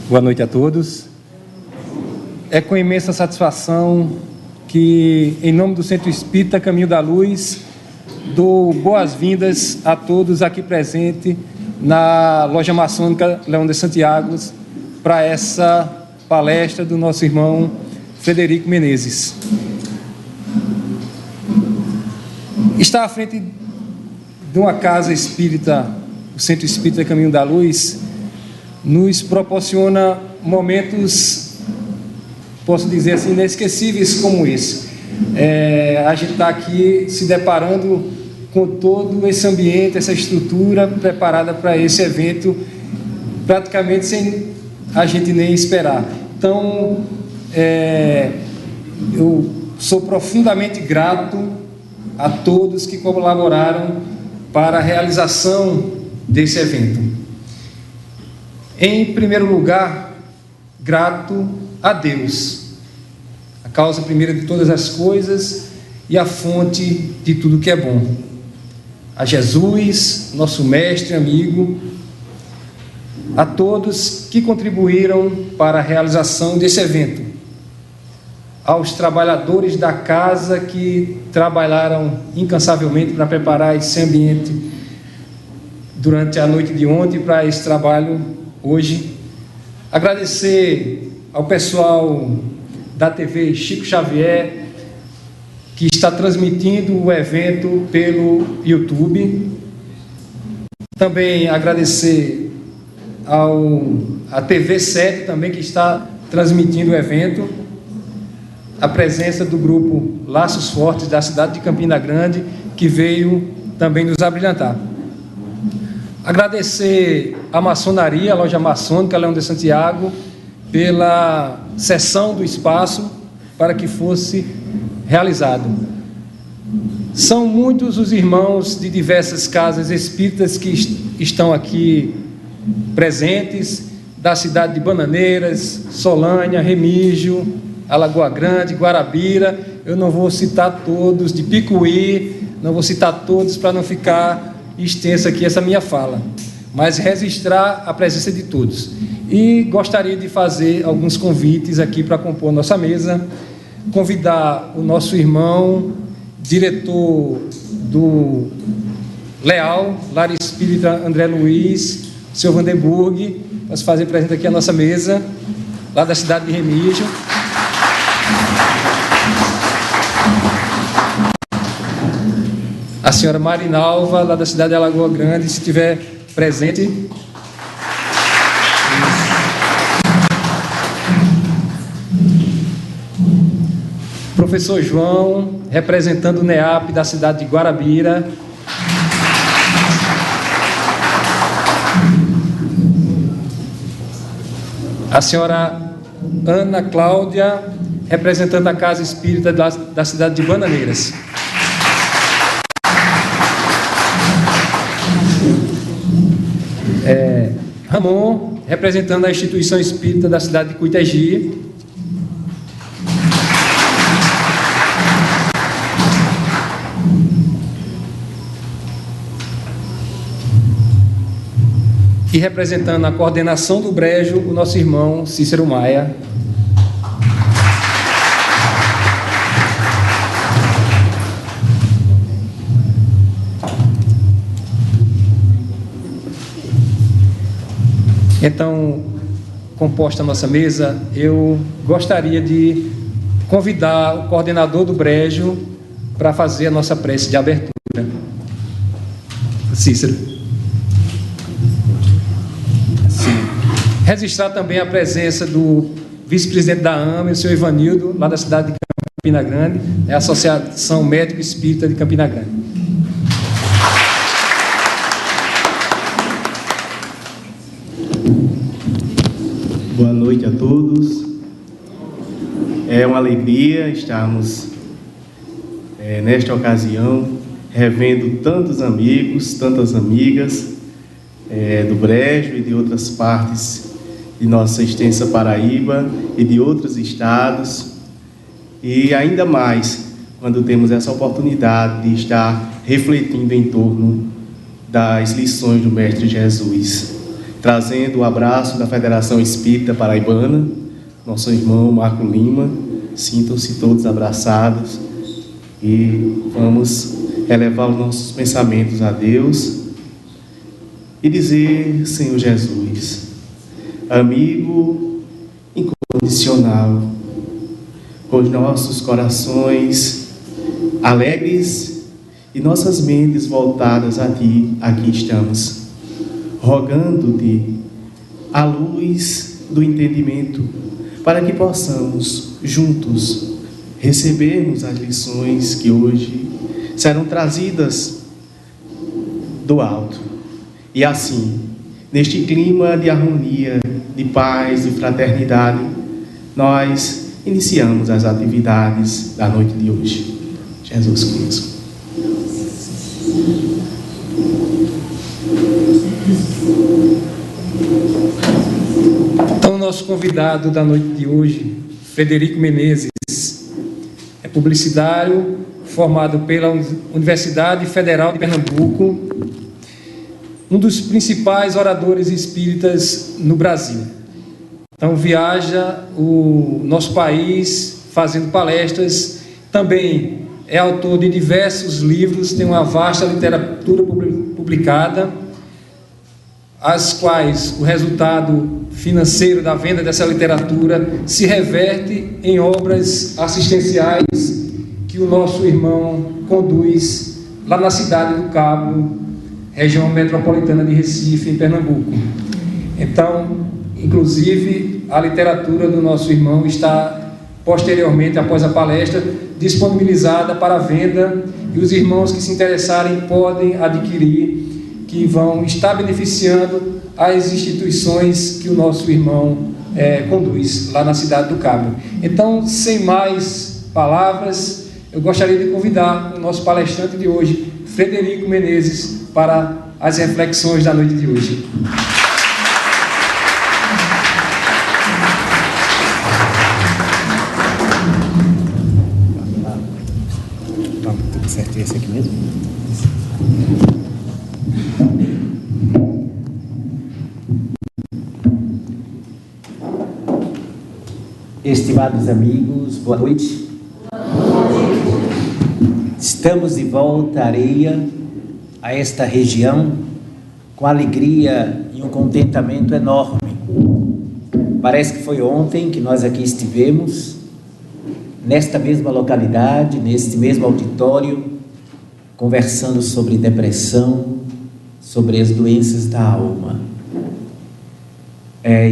Boa noite a todos. É com imensa satisfação que, em nome do Centro Espírita Caminho da Luz, dou boas-vindas a todos aqui presentes na Loja Maçônica Leão de Santiago para essa palestra do nosso irmão Frederico Menezes. Estar à frente de uma casa espírita, o Centro Espírita Caminho da Luz, nos proporciona momentos, posso dizer assim, inesquecíveis como esse. A gente está aqui se deparando com todo esse ambiente, essa estrutura preparada para esse evento, praticamente sem a gente nem esperar. Então, eu sou profundamente grato a todos que colaboraram para a realização desse evento. Em primeiro lugar, grato a Deus, a causa primeira de todas as coisas e a fonte de tudo que é bom. A Jesus, nosso mestre, amigo, a todos que contribuíram para a realização desse evento, aos trabalhadores da casa que trabalharam incansavelmente para preparar esse ambiente durante a noite de ontem para esse trabalho hoje. Agradecer ao pessoal da TV Chico Xavier, que está transmitindo o evento pelo YouTube. Também agradecer à TV 7 também, que está transmitindo o evento. A presença do grupo Laços Fortes da cidade de Campina Grande, que veio também nos abrilhantar. Agradecer à maçonaria, a Loja Maçônica Leão de Santiago, pela cessão do espaço para que fosse realizado. São muitos os irmãos de diversas casas espíritas que estão aqui presentes, da cidade de Bananeiras, Solânia, Remígio, Alagoa Grande, Guarabira. Eu não vou citar todos, de Picuí, não vou citar todos para não ficar extensa aqui essa minha fala, mas registrar a presença de todos. E gostaria de fazer alguns convites aqui para compor nossa mesa. Convidar o nosso irmão, diretor do Leal, Lar Espírita André Luiz, o senhor Vandenburg, para se fazer presente aqui à nossa mesa, lá da cidade de Remígio. A senhora Marinalva, lá da cidade de Alagoa Grande, se estiver presente. Professor João, representando o NEAP da cidade de Guarabira. A senhora Ana Cláudia, representando a Casa Espírita da cidade de Bananeiras. Ramon, representando a Instituição Espírita da cidade de Cuitegi. E representando a coordenação do Brejo, o nosso irmão Cícero Maia. Então, composta a nossa mesa, eu gostaria de convidar o coordenador do Brejo para fazer a nossa prece de abertura. Cícero. Sim. Registrar também a presença do vice-presidente da AME, o senhor Ivanildo, lá da cidade de Campina Grande, é a Associação Médico Espírita de Campina Grande. Boa noite a todos. É uma alegria estarmos nesta ocasião revendo tantos amigos, tantas amigas do Brejo e de outras partes de nossa extensa Paraíba e de outros estados, e ainda mais quando temos essa oportunidade de estar refletindo em torno das lições do Mestre Jesus, trazendo o abraço da Federação Espírita Paraibana, nosso irmão Marco Lima. Sintam-se todos abraçados e vamos elevar os nossos pensamentos a Deus e dizer: Senhor Jesus, amigo incondicional, com os nossos corações alegres e nossas mentes voltadas a Ti, aqui estamos, rogando-te a luz do entendimento, para que possamos juntos recebermos as lições que hoje serão trazidas do alto. E assim, neste clima de harmonia, de paz, de fraternidade, nós iniciamos as atividades da noite de hoje. Jesus Cristo. Então, nosso convidado da noite de hoje, Frederico Menezes, é publicitário, formado pela Universidade Federal de Pernambuco, um dos principais oradores espíritas no Brasil. Então, viaja o nosso país fazendo palestras, também é autor de diversos livros, tem uma vasta literatura publicada, as quais o resultado financeiro da venda dessa literatura se reverte em obras assistenciais que o nosso irmão conduz lá na cidade do Cabo, região metropolitana de Recife, em Pernambuco. Então, inclusive, a literatura do nosso irmão está posteriormente, após a palestra, disponibilizada para venda, e os irmãos que se interessarem podem adquirir, que vão estar beneficiando as instituições que o nosso irmão conduz lá na cidade do Cabo. Então, sem mais palavras, eu gostaria de convidar o nosso palestrante de hoje, Frederico Menezes, para as reflexões da noite de hoje. Tudo certo, esse aqui mesmo? Estimados amigos, boa noite. Estamos de volta à areia, a esta região, com alegria e um contentamento enorme. Parece que foi ontem que nós aqui estivemos, nesta mesma localidade, neste mesmo auditório, conversando sobre depressão, sobre as doenças da alma.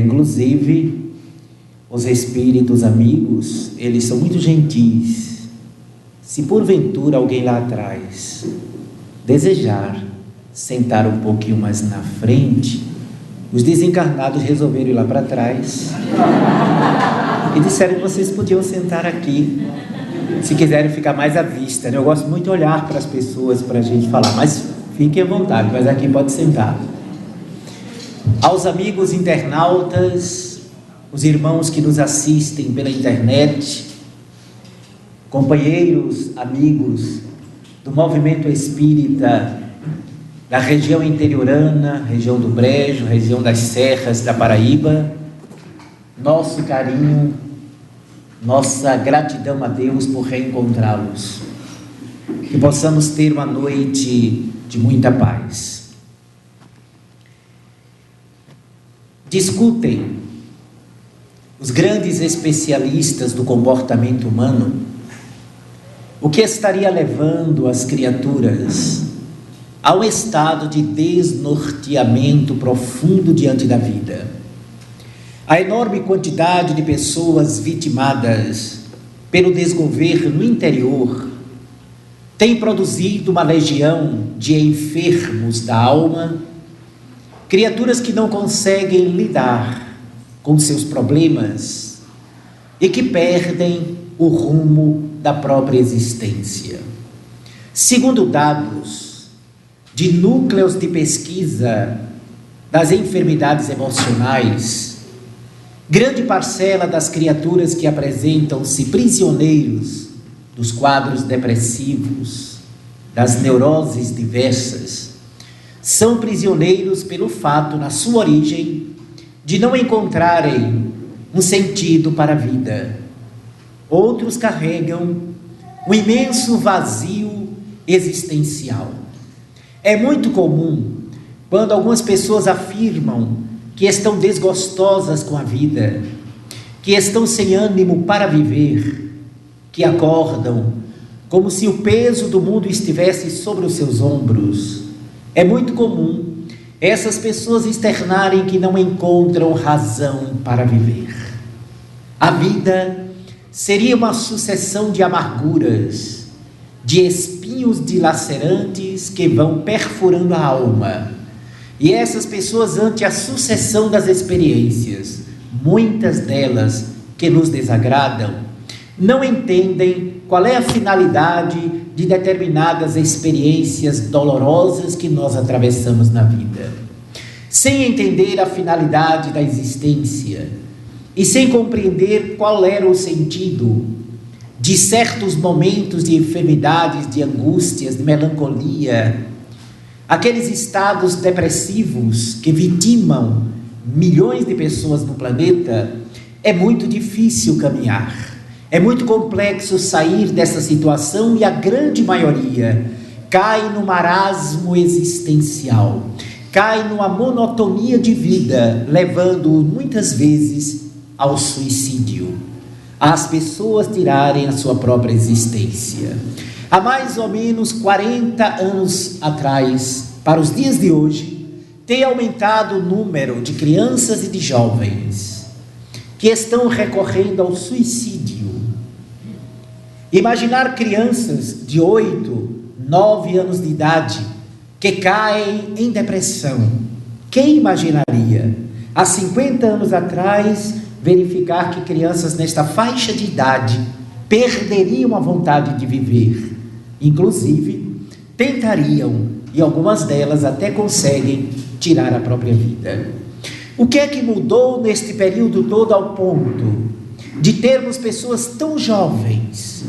Inclusive, os espíritos amigos, eles são muito gentis. Se porventura alguém lá atrás desejar sentar um pouquinho mais na frente, os desencarnados resolveram ir lá para trás e disseram que vocês podiam sentar aqui, se quiserem ficar mais à vista, né? Eu gosto muito de olhar para as pessoas, para a gente falar, mas fiquem à vontade, mas aqui pode sentar. Aos amigos internautas, os irmãos que nos assistem pela internet, companheiros, amigos do movimento espírita da região interiorana, região do Brejo, região das Serras da Paraíba, nosso carinho, nossa gratidão a Deus por reencontrá-los. Que possamos ter uma noite de muita paz. Discutem os grandes especialistas do comportamento humano o que estaria levando as criaturas a um estado de desnorteamento profundo diante da vida. A enorme quantidade de pessoas vitimadas pelo desgoverno interior tem produzido uma legião de enfermos da alma, criaturas que não conseguem lidar com seus problemas e que perdem o rumo da própria existência. Segundo dados de núcleos de pesquisa das enfermidades emocionais, grande parcela das criaturas que apresentam-se prisioneiros dos quadros depressivos, das neuroses diversas, são prisioneiros pelo fato, na sua origem, de não encontrarem um sentido para a vida. Outros carregam um imenso vazio existencial. É muito comum quando algumas pessoas afirmam que estão desgostosas com a vida, que estão sem ânimo para viver, que acordam como se o peso do mundo estivesse sobre os seus ombros. É muito comum essas pessoas externarem que não encontram razão para viver. A vida seria uma sucessão de amarguras, de espinhos dilacerantes que vão perfurando a alma. E essas pessoas, ante a sucessão das experiências, muitas delas que nos desagradam, não entendem qual é a finalidade de determinadas experiências dolorosas que nós atravessamos na vida. Sem entender a finalidade da existência e sem compreender qual era o sentido de certos momentos de enfermidades, de angústias, de melancolia, aqueles estados depressivos que vitimam milhões de pessoas no planeta, é muito difícil caminhar. É muito complexo sair dessa situação e a grande maioria cai no marasmo existencial, cai numa monotonia de vida, levando muitas vezes ao suicídio, às pessoas tirarem a sua própria existência. Há mais ou menos 40 anos atrás, para os dias de hoje, tem aumentado o número de crianças e de jovens que estão recorrendo ao suicídio. Imaginar crianças de 8, 9 anos de idade que caem em depressão. Quem imaginaria, há 50 anos atrás, verificar que crianças nesta faixa de idade perderiam a vontade de viver? Inclusive, tentariam, e algumas delas até conseguem, tirar a própria vida. O que é que mudou neste período todo ao ponto de termos pessoas tão jovens,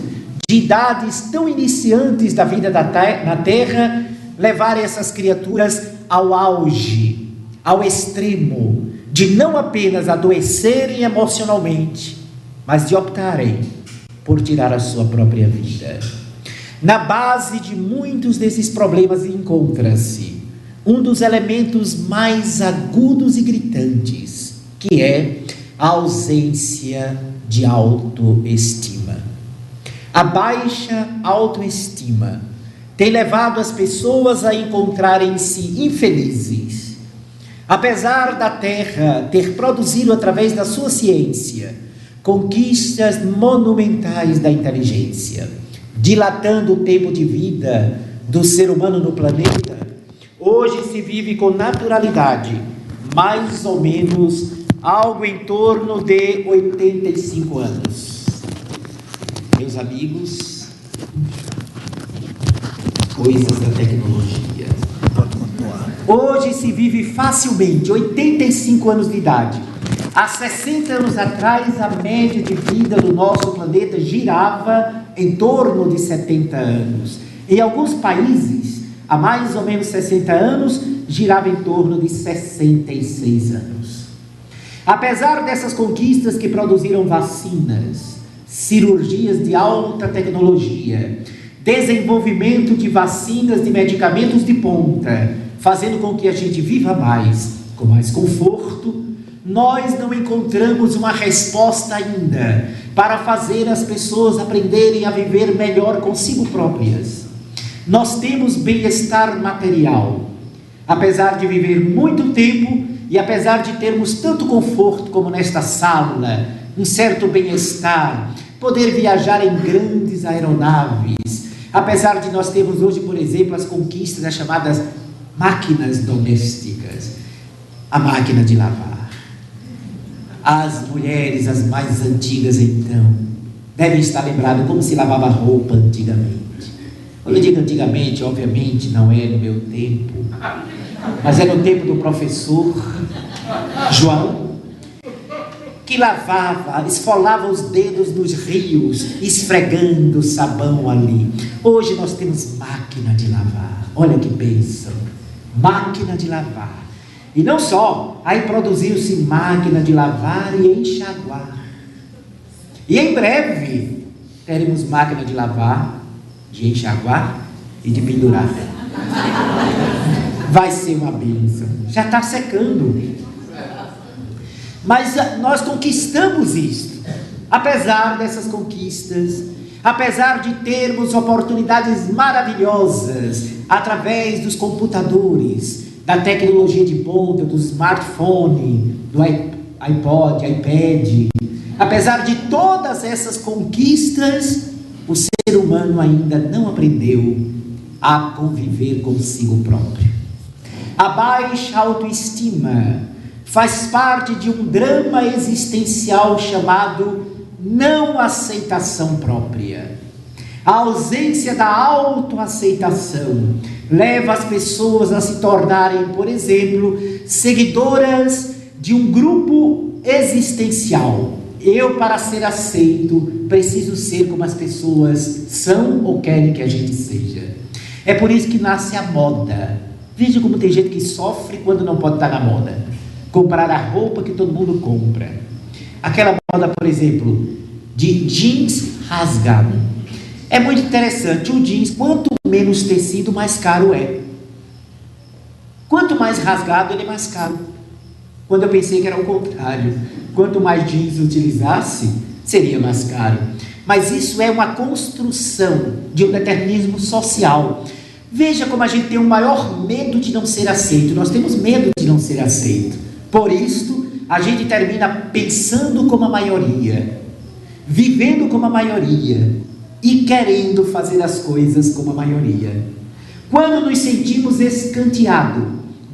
de idades tão iniciantes da vida na Terra, levarem essas criaturas ao auge, ao extremo, de não apenas adoecerem emocionalmente, mas de optarem por tirar a sua própria vida? Na base de muitos desses problemas encontra-se um dos elementos mais agudos e gritantes, que é a ausência de autoestima. A baixa autoestima tem levado as pessoas a encontrarem-se infelizes. Apesar da Terra ter produzido, através da sua ciência, conquistas monumentais da inteligência, dilatando o tempo de vida do ser humano no planeta, hoje se vive com naturalidade mais ou menos algo em torno de 85 anos. Meus amigos, coisas da tecnologia. Hoje se vive facilmente 85 anos de idade. Há 60 anos atrás, a média de vida do nosso planeta girava em torno de 70 anos. Em alguns países, há mais ou menos 60 anos, girava em torno de 66 anos. Apesar dessas conquistas que produziram vacinas, cirurgias de alta tecnologia, desenvolvimento de vacinas, de medicamentos de ponta, fazendo com que a gente viva mais, com mais conforto, nós não encontramos uma resposta ainda para fazer as pessoas aprenderem a viver melhor consigo próprias. Nós temos bem-estar material, apesar de viver muito tempo e apesar de termos tanto conforto como nesta sala, um certo bem-estar, poder viajar em grandes aeronaves, apesar de nós termos hoje, por exemplo, as conquistas das chamadas máquinas domésticas, a máquina de lavar. As mulheres, as mais antigas então, devem estar lembradas como se lavava roupa antigamente. Quando eu digo antigamente, obviamente não é no meu tempo, mas é no tempo do professor João, que lavava, esfolava os dedos nos rios, esfregando sabão ali. Hoje nós temos máquina de lavar, olha que bênção. máquina de lavar. E não só, aí produziu-se máquina de lavar e enxaguar. E em breve teremos máquina de lavar, de enxaguar e de pendurar. Vai ser uma bênção. Já está secando. Mas nós conquistamos isso. Apesar dessas conquistas, apesar de termos oportunidades maravilhosas através dos computadores, da tecnologia de ponta, do smartphone, do iPod, iPad, apesar de todas essas conquistas, o ser humano ainda não aprendeu a conviver consigo próprio. A baixa autoestima faz parte de um drama existencial chamado não aceitação própria. A ausência da autoaceitação leva as pessoas a se tornarem, por exemplo, seguidoras de um grupo existencial. Eu, para ser aceito, preciso ser como as pessoas são ou querem que a gente seja. É por isso que nasce a moda. Veja como tem gente que sofre quando não pode estar na moda. Comprar a roupa que todo mundo compra. Aquela moda, por exemplo, de jeans rasgado. É muito interessante. O jeans, quanto menos tecido, mais caro é. Quanto mais rasgado, ele é mais caro. Quando eu pensei que era o contrário. Quanto mais jeans utilizasse, seria mais caro. Mas isso é uma construção de um determinismo social. Veja como a gente tem o maior medo de não ser aceito. Nós temos medo de não ser aceito. Por isso, a gente termina pensando como a maioria, vivendo como a maioria e querendo fazer as coisas como a maioria. Quando nos sentimos escanteados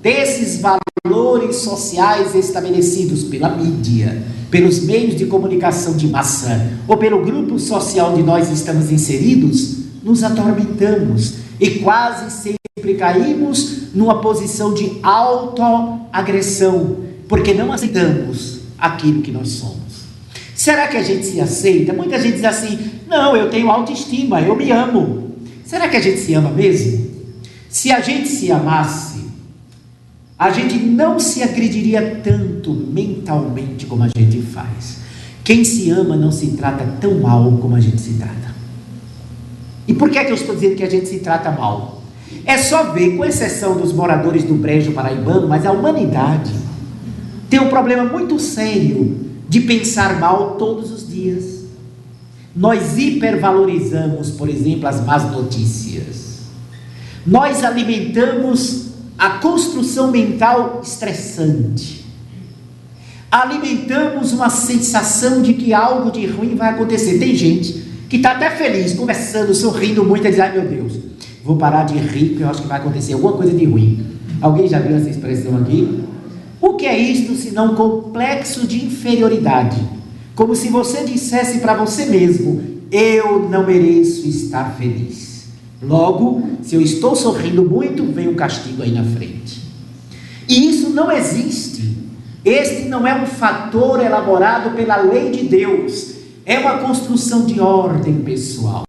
desses valores sociais estabelecidos pela mídia, pelos meios de comunicação de massa ou pelo grupo social onde nós estamos inseridos, nos atormentamos e quase sempre caímos numa posição de autoagressão, porque não aceitamos aquilo que nós somos. Será que a gente se aceita? Muita gente diz assim: não, eu tenho autoestima, eu me amo. Será que a gente se ama mesmo? Se a gente se amasse, a gente não se agrediria tanto mentalmente como a gente faz. Quem se ama não se trata tão mal como a gente se trata. E por que é que eu estou dizendo que a gente se trata mal? É só ver, com exceção dos moradores do Brejo Paraibano, mas a humanidade tem um problema muito sério de pensar mal todos os dias. Nós hipervalorizamos, por exemplo, as más notícias. Nós alimentamos a construção mental estressante. Alimentamos uma sensação de que algo de ruim vai acontecer. Tem gente que está até feliz, conversando, sorrindo muito, e diz: ai meu Deus, vou parar de rir porque eu acho que vai acontecer alguma coisa de ruim. Alguém já viu essa expressão aqui? O que é isto senão um complexo de inferioridade? Como se você dissesse para você mesmo: eu não mereço estar feliz. Logo, se eu estou sorrindo muito, vem um castigo aí na frente. E isso não existe. Este não é um fator elaborado pela lei de Deus. É uma construção de ordem pessoal.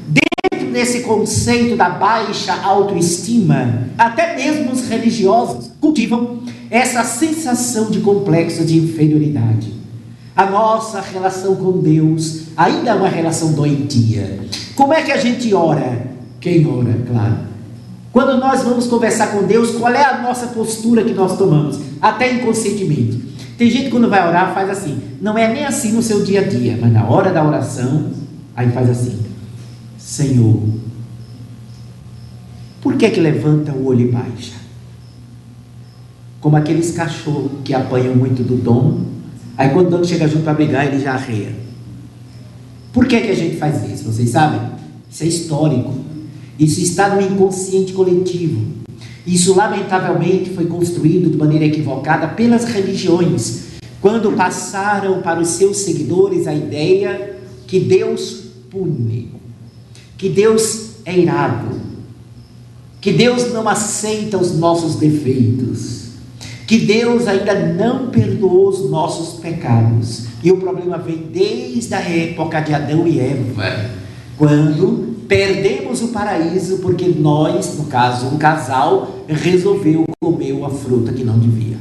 Dentro desse conceito da baixa autoestima, até mesmo os religiosos cultivam essa sensação de complexo de inferioridade. A nossa relação com Deus ainda é uma relação doentia. Como é que a gente ora? Quem ora, claro. Quando nós vamos conversar com Deus, qual é a nossa postura que nós tomamos? Até inconscientemente. Tem gente que quando vai orar faz assim. Não é nem assim no seu dia a dia, mas na hora da oração, aí faz assim: Senhor, por que levanta o olho e baixa? Como aqueles cachorros que apanham muito do dono, aí quando o dono chega junto para brigar, ele já arreia. Por que a gente faz isso? Vocês sabem? Isso é histórico. Isso está no inconsciente coletivo. Isso lamentavelmente foi construído de maneira equivocada pelas religiões, quando passaram para os seus seguidores a ideia que Deus pune, que Deus é irado, que Deus não aceita os nossos defeitos, que Deus ainda não perdoou os nossos pecados. E o problema vem desde a época de Adão e Eva, quando perdemos o paraíso porque nós, no caso um casal, resolveu comer uma fruta que não devia.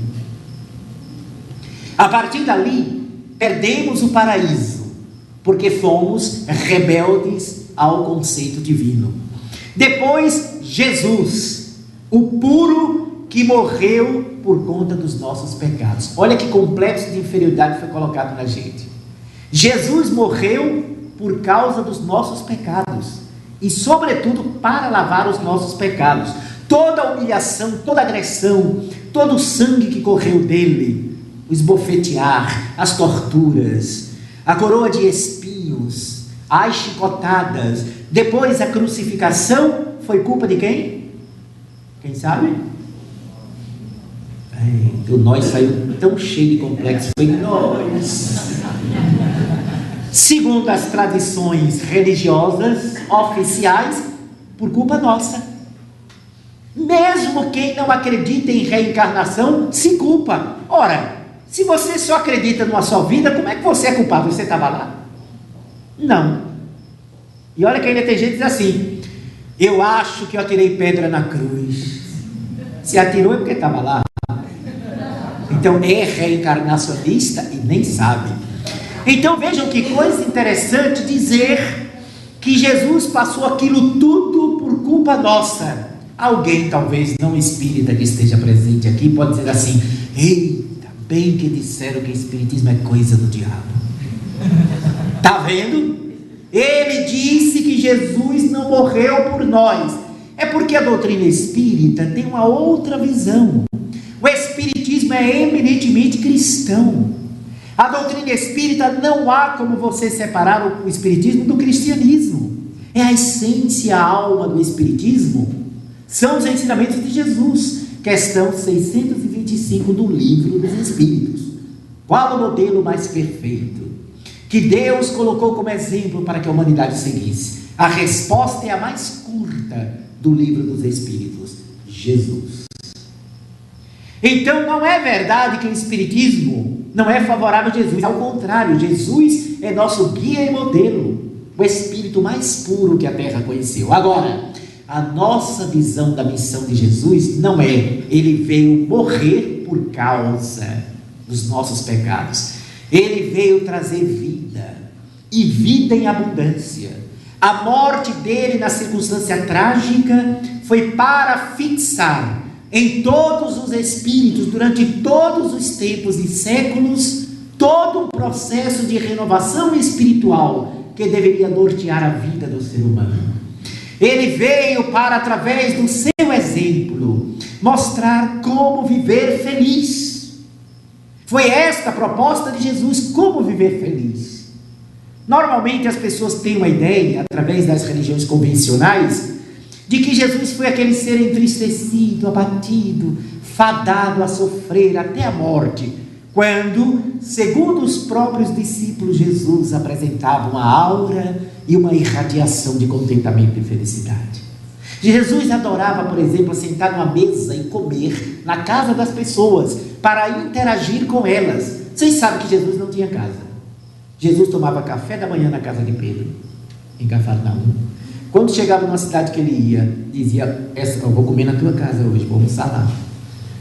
A partir dali, perdemos o paraíso porque fomos rebeldes ao conceito divino. Depois, Jesus, o puro que morreu por conta dos nossos pecados. Olha que complexo de inferioridade foi colocado na gente. Jesus morreu por causa dos nossos pecados e, sobretudo, para lavar os nossos pecados. Toda a humilhação, toda a agressão, todo o sangue que correu dele, o esbofetear, as torturas, a coroa de espinhos, as chicotadas, depois a crucificação, foi culpa de quem? Quem sabe? O nós saiu tão cheio de complexo, foi nós. Segundo as tradições religiosas oficiais, por culpa nossa. Mesmo quem não acredita em reencarnação se culpa. Ora, se você só acredita numa só vida, como é que você é culpado? Você estava lá? Não. E olha que ainda tem gente que diz assim: eu acho que eu atirei pedra na cruz. Se atirou é porque estava lá. Então é reencarnacionista e nem sabe. Então vejam que coisa interessante dizer que Jesus passou aquilo tudo por culpa nossa. Alguém talvez não espírita que esteja presente aqui pode dizer assim: eita, bem que disseram que espiritismo é coisa do diabo. Está vendo? Ele disse que Jesus não morreu por nós. É porque a doutrina espírita tem uma outra visão. O espiritismo é eminentemente cristão. A doutrina espírita não há como você separar o espiritismo do cristianismo. É a essência, a alma do espiritismo. São os ensinamentos de Jesus. Questão 625 do Livro dos Espíritos. Qual o modelo mais perfeito que Deus colocou como exemplo para que a humanidade seguisse? A resposta é a mais curta do Livro dos Espíritos: Jesus. Então não é verdade que o espiritismo não é favorável a Jesus. Ao contrário, Jesus é nosso guia e modelo, o espírito mais puro que a terra conheceu. Agora, a nossa visão da missão de Jesus não é: ele veio morrer por causa dos nossos pecados. Ele veio trazer vida, e vida em abundância. A morte dele na circunstância trágica foi para fixar em todos os espíritos, durante todos os tempos e séculos, todo um processo de renovação espiritual que deveria nortear a vida do ser humano. Ele veio para, através do seu exemplo, mostrar como viver feliz. Foi esta a proposta de Jesus: como viver feliz. Normalmente as pessoas têm uma ideia, através das religiões convencionais, de que Jesus foi aquele ser entristecido, abatido, fadado a sofrer até a morte, quando, segundo os próprios discípulos, Jesus apresentava uma aura e uma irradiação de contentamento e felicidade. Jesus adorava, por exemplo, sentar numa mesa e comer na casa das pessoas, para interagir com elas. Vocês sabem que Jesus não tinha casa. Jesus tomava café da manhã na casa de Pedro, em Cafarnaum. Quando chegava numa cidade que ele ia, dizia: eu vou comer na tua casa hoje, vou almoçar lá.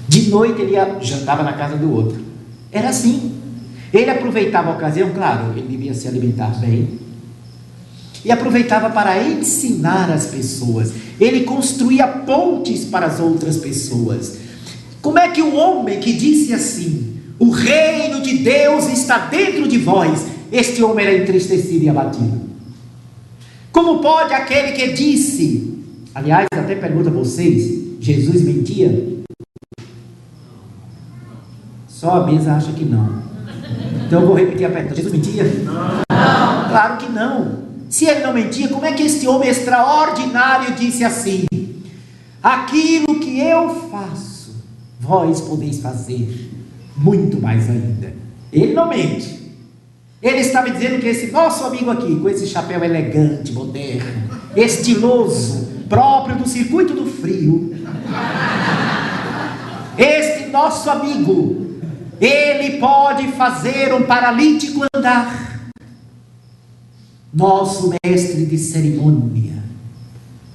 De noite ele jantava na casa do outro. Era assim. Ele aproveitava a ocasião, claro, ele devia se alimentar bem, e aproveitava para ensinar as pessoas. Ele construía pontes para as outras pessoas. Como é que o homem que disse assim: o reino de Deus está dentro de vós, este homem era entristecido e abatido? Como pode aquele que disse, aliás, até pergunto a vocês, Jesus mentia? Só a mesa acha que não. Então eu vou repetir a pergunta: Jesus mentia? Não. Claro que não. Se ele não mentia, como é que este homem extraordinário disse assim: aquilo que eu faço, vós podeis fazer muito mais ainda? Ele não mente. Ele estava dizendo que esse nosso amigo aqui, com esse chapéu elegante, moderno, estiloso, próprio do circuito do frio, este nosso amigo, ele pode fazer um paralítico andar. Nosso mestre de cerimônia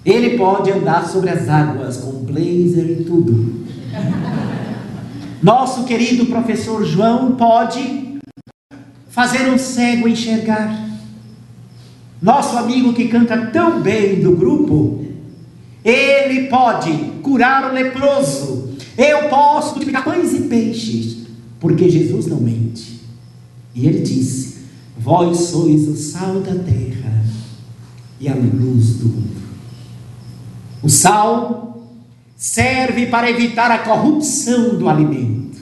Ele pode andar sobre as águas com blazer e tudo. Nosso querido professor João pode fazer um cego enxergar. Nosso amigo que canta tão bem do grupo, ele pode curar o leproso. Eu posso multiplicar pães e peixes, porque Jesus não mente. E ele disse: vós sois o sal da terra e a luz do mundo. O sal serve para evitar a corrupção do alimento,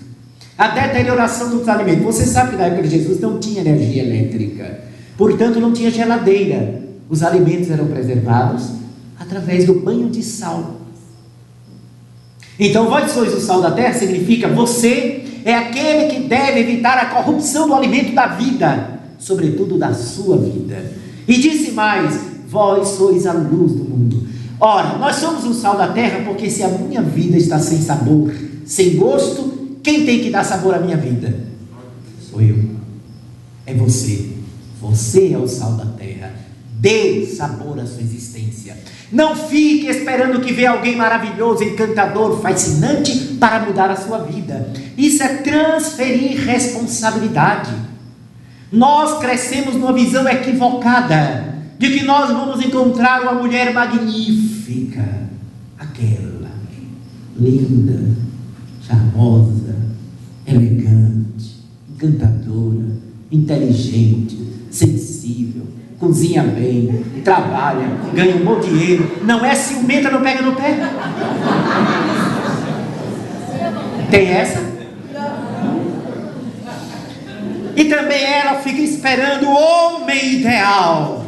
a deterioração dos alimentos. Você sabe que na época de Jesus não tinha energia elétrica, portanto não tinha geladeira. Os alimentos eram preservados através do banho de sal. Então, vós sois o sal da terra significa você é aquele que deve evitar a corrupção do alimento da vida, sobretudo da sua vida. E disse mais: vós sois a luz do mundo. Ora, nós somos o sal da terra, porque se a minha vida está sem sabor, sem gosto, quem tem que dar sabor à minha vida? Sou eu. É você. Você é o sal da terra. Dê sabor à sua existência. Não fique esperando que venha alguém maravilhoso, encantador, fascinante para mudar a sua vida. Isso é transferir responsabilidade. Nós crescemos numa visão equivocada de que nós vamos encontrar uma mulher magnífica, aquela linda, charmosa, elegante, encantadora, inteligente, sensível, cozinha bem, trabalha, ganha um bom dinheiro, não é ciumenta, não pega no pé. Tem essa? E também ela fica esperando o homem ideal,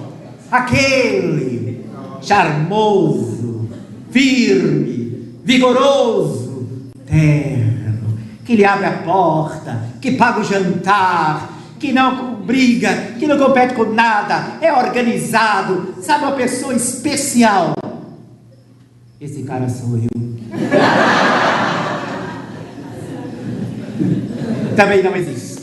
aquele charmoso, firme, vigoroso, terno, que lhe abre a porta, que paga o jantar, que não briga, que não compete com nada, é organizado, sabe, uma pessoa especial. Esse cara sou eu. Também não existe.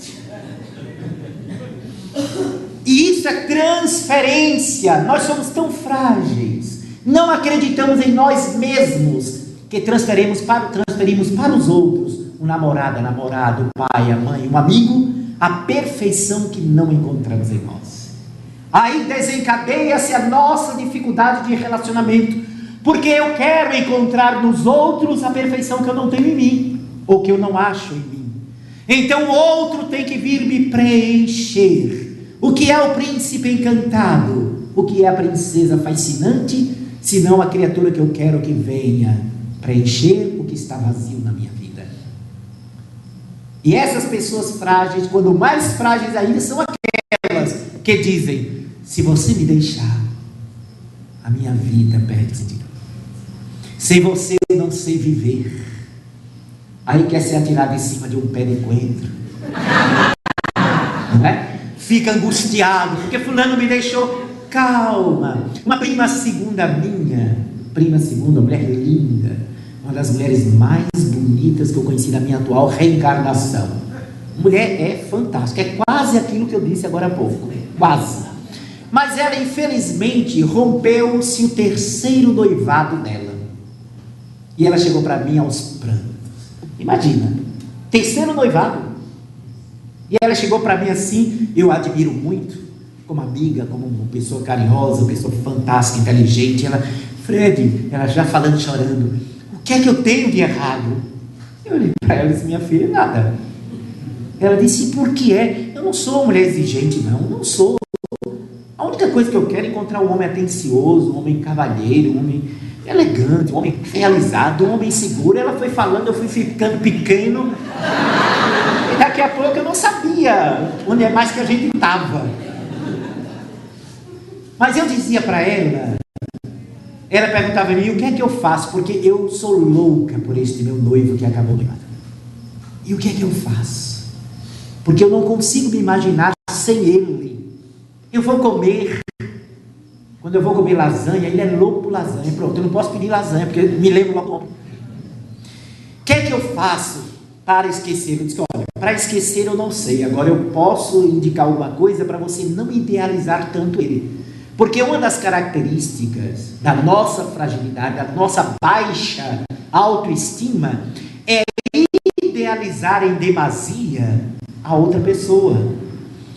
E isso é transferência. Nós somos tão frágeis, não acreditamos em nós mesmos, que transferimos para os outros, um namorado, a namorada, o pai, a mãe, um amigo, a perfeição que não encontramos em nós. Aí desencadeia-se a nossa dificuldade de relacionamento, porque eu quero encontrar nos outros a perfeição que eu não tenho em mim, ou que eu não acho em mim. Então o outro tem que vir me preencher. O que é o príncipe encantado? O que é a princesa fascinante? Senão a criatura que eu quero que venha preencher o que está vazio na minha vida. E essas pessoas frágeis, quando mais frágeis ainda, são aquelas que dizem: se você me deixar, a minha vida perde sentido. Sem você eu não sei viver. Aí quer ser atirado em cima de um pé de coentro, não é? Fica angustiado, porque fulano me deixou. Calma. Uma prima segunda minha, mulher linda, uma das mulheres mais bonitas que eu conheci na minha atual reencarnação. Mulher é fantástica, é quase aquilo que eu disse agora há pouco, quase. Mas ela, infelizmente, rompeu-se o terceiro noivado dela. E ela chegou para mim aos prantos. Imagina, terceiro noivado. E ela chegou para mim assim, eu a admiro muito, como amiga, como uma pessoa carinhosa, uma pessoa fantástica, inteligente. Ela, Fred, ela já falando, chorando: o que é que eu tenho de errado? Eu olhei para ela e disse: minha filha, nada. Ela disse: por que é? Eu não sou uma mulher exigente, não sou. A única coisa que eu quero é encontrar um homem atencioso, um homem cavalheiro, um homem elegante, um homem realizado, um homem seguro. Ela foi falando, eu fui ficando pequeno. E daqui a pouco eu não sabia onde é mais que a gente estava. Mas eu dizia para ela, ela perguntava a mim: o que é que eu faço? Porque eu sou louca por este meu noivo que acabou de matar. E o que é que eu faço? Porque eu não consigo me imaginar sem ele. Eu vou comer. Quando eu vou comer lasanha, ele é louco por lasanha. Pronto, eu não posso pedir lasanha, porque me lembro logo. O que é que eu faço para esquecer? Eu disse: olha, para esquecer eu não sei. Agora eu posso indicar alguma coisa para você não idealizar tanto ele. Porque uma das características da nossa fragilidade, da nossa baixa autoestima, é idealizar em demasia a outra pessoa.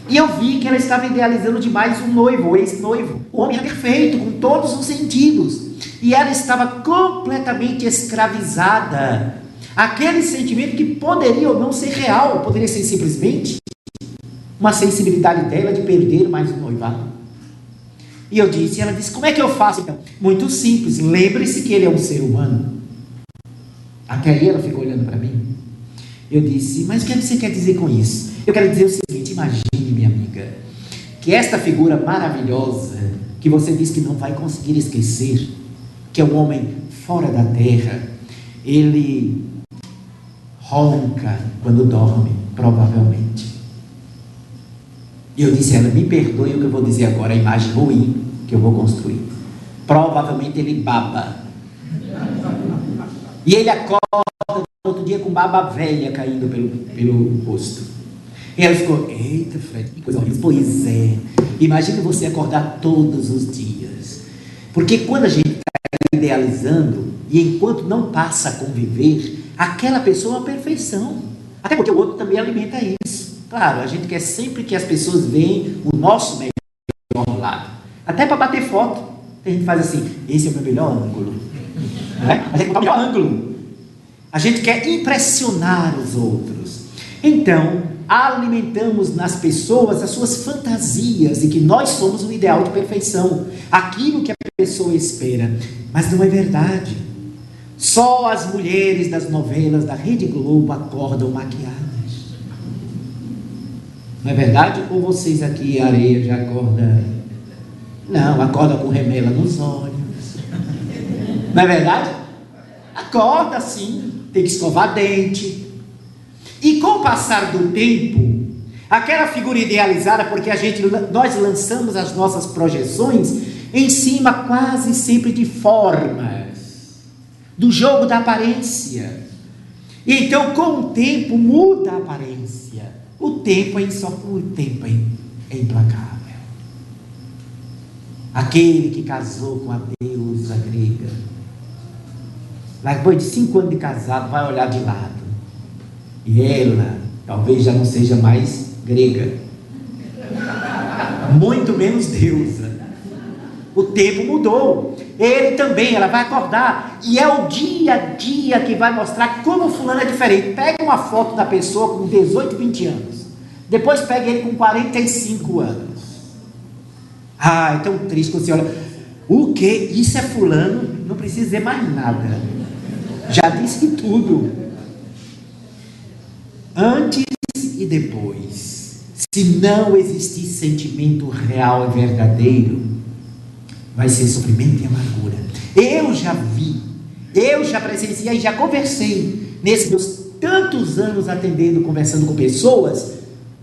E eu vi que ela estava idealizando demais o noivo, o ex-noivo. O homem era perfeito, com todos os sentidos. E ela estava completamente escravizada àquele sentimento que poderia ou não ser real, poderia ser simplesmente uma sensibilidade dela de perder mais um noivado. E ela disse, como é que eu faço então? Muito simples, lembre-se que ele é um ser humano. Até aí ela ficou olhando para mim. Eu disse, mas o que você quer dizer com isso? Eu quero dizer o seguinte, imagine, minha amiga, que esta figura maravilhosa, que você diz que não vai conseguir esquecer, que é um homem fora da terra, ele ronca quando dorme, provavelmente. E eu disse a ela, me perdoe o que eu vou dizer agora, a imagem ruim que eu vou construir. Provavelmente ele baba. E ele acorda no outro dia com baba velha caindo pelo rosto. E ela ficou, eita Fred, que coisa horrível. Pois é, imagina você acordar todos os dias. Porque quando a gente está idealizando, e enquanto não passa a conviver, aquela pessoa é uma perfeição. Até porque o outro também alimenta isso. Claro, a gente quer sempre que as pessoas vejam o nosso melhor lado. Até para bater foto, a gente faz assim, esse é o meu melhor ângulo. A gente quer o melhor ângulo. A gente quer impressionar os outros. Então, alimentamos nas pessoas as suas fantasias de que nós somos o ideal de perfeição, aquilo que a pessoa espera. Mas não é verdade. Só as mulheres das novelas da Rede Globo acordam maquiadas. Não é verdade? Ou vocês aqui, areia, já acordam? Não, acorda com remela nos olhos. Não é verdade? Acorda sim, tem que escovar dente. E com o passar do tempo, aquela figura idealizada, porque nós lançamos as nossas projeções em cima quase sempre de formas, do jogo da aparência. E então com o tempo muda a aparência. O tempo é implacável. Aquele que casou com a deusa grega, depois de 5 anos de casado, vai olhar de lado. E ela, talvez já não seja mais grega. Muito menos deusa. O tempo mudou. Ele também, ela vai acordar. E é o dia a dia que vai mostrar como o fulano é diferente. Pega uma foto da pessoa com 18, 20 anos. Depois pega ele com 45 anos. Ah, é tão triste quando você olha. O que? Isso é fulano? Não precisa dizer mais nada. Já disse tudo. Antes e depois. Se não existir sentimento real e verdadeiro, vai ser sofrimento e amargura. Eu já vi, eu já presenciei, já conversei nesses meus tantos anos atendendo, conversando com pessoas,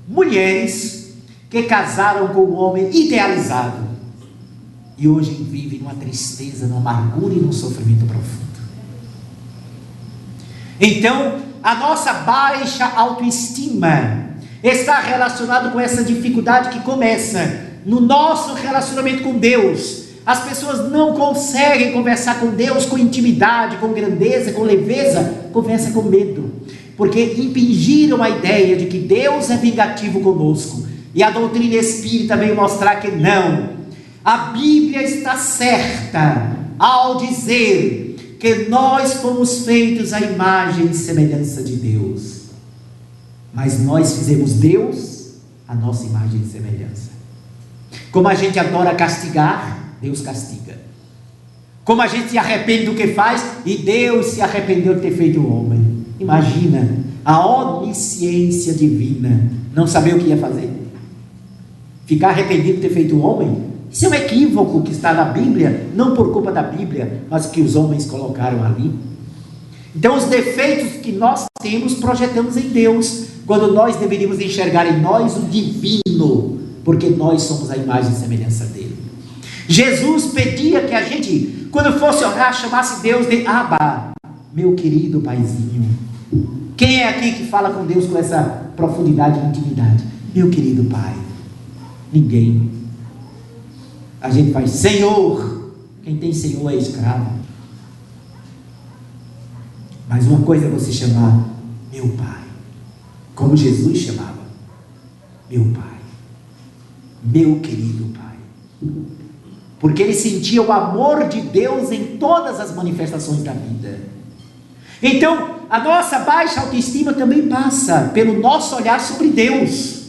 mulheres que casaram com um homem idealizado e hoje vivem numa tristeza, numa amargura e num sofrimento profundo. Então, a nossa baixa autoestima está relacionada com essa dificuldade que começa no nosso relacionamento com Deus. As pessoas não conseguem conversar com Deus com intimidade, com grandeza, com leveza. Conversa com medo, porque impingiram a ideia de que Deus é vingativo conosco. E a doutrina espírita veio mostrar que não. A Bíblia está certa ao dizer que nós fomos feitos à imagem e semelhança de Deus, mas nós fizemos Deus a nossa imagem e semelhança. Como a gente adora castigar, Deus castiga. Como a gente se arrepende do que faz, e Deus se arrependeu de ter feito o homem. Imagina a onisciência divina não saber o que ia fazer, ficar arrependido de ter feito o homem. Isso é um equívoco que está na Bíblia, não por culpa da Bíblia, mas que os homens colocaram ali. Então os defeitos que nós temos, projetamos em Deus, quando nós deveríamos enxergar em nós o divino, porque nós somos a imagem e semelhança dele. Jesus pedia que a gente, quando fosse orar, chamasse Deus de Abba, meu querido paizinho. Quem é aqui que fala com Deus com essa profundidade e intimidade? Meu querido pai. Ninguém. a gente faz Senhor. Quem tem Senhor é escravo. Mas uma coisa é você chamar meu Pai, como Jesus chamava, meu Pai, meu querido Pai, porque ele sentia o amor de Deus em todas as manifestações da vida. Então, a nossa baixa autoestima também passa pelo nosso olhar sobre Deus.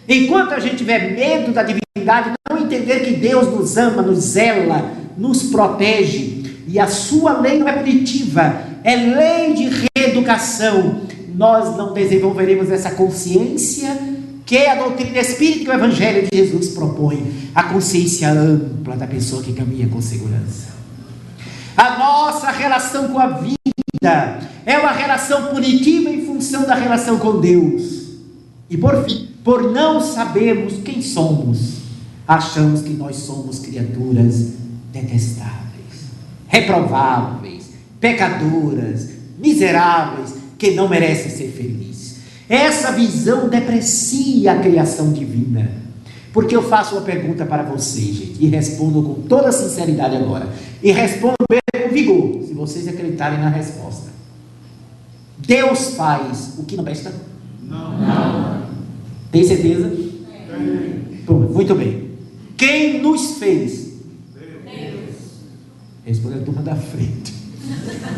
Enquanto a gente tiver medo da divindade, não entender que Deus nos ama, nos zela, nos protege, e a sua lei não é punitiva, é lei de reeducação, nós não desenvolveremos essa consciência que a doutrina espírita e o Evangelho de Jesus propõe, a consciência ampla da pessoa que caminha com segurança. A nossa relação com a vida é uma relação punitiva em função da relação com Deus. E por fim, por não sabermos quem somos, achamos que nós somos criaturas detestáveis, reprováveis, pecadoras, miseráveis, que não merecem ser felizes. Essa visão deprecia a criação divina. Porque eu faço uma pergunta para vocês, gente, e respondo com toda sinceridade agora, e respondo bem com vigor, se vocês acreditarem na resposta. Deus faz o que não presta? Não. Tem certeza? Sim. Muito bem. Quem nos fez? Deus. Respondeu a turma da frente.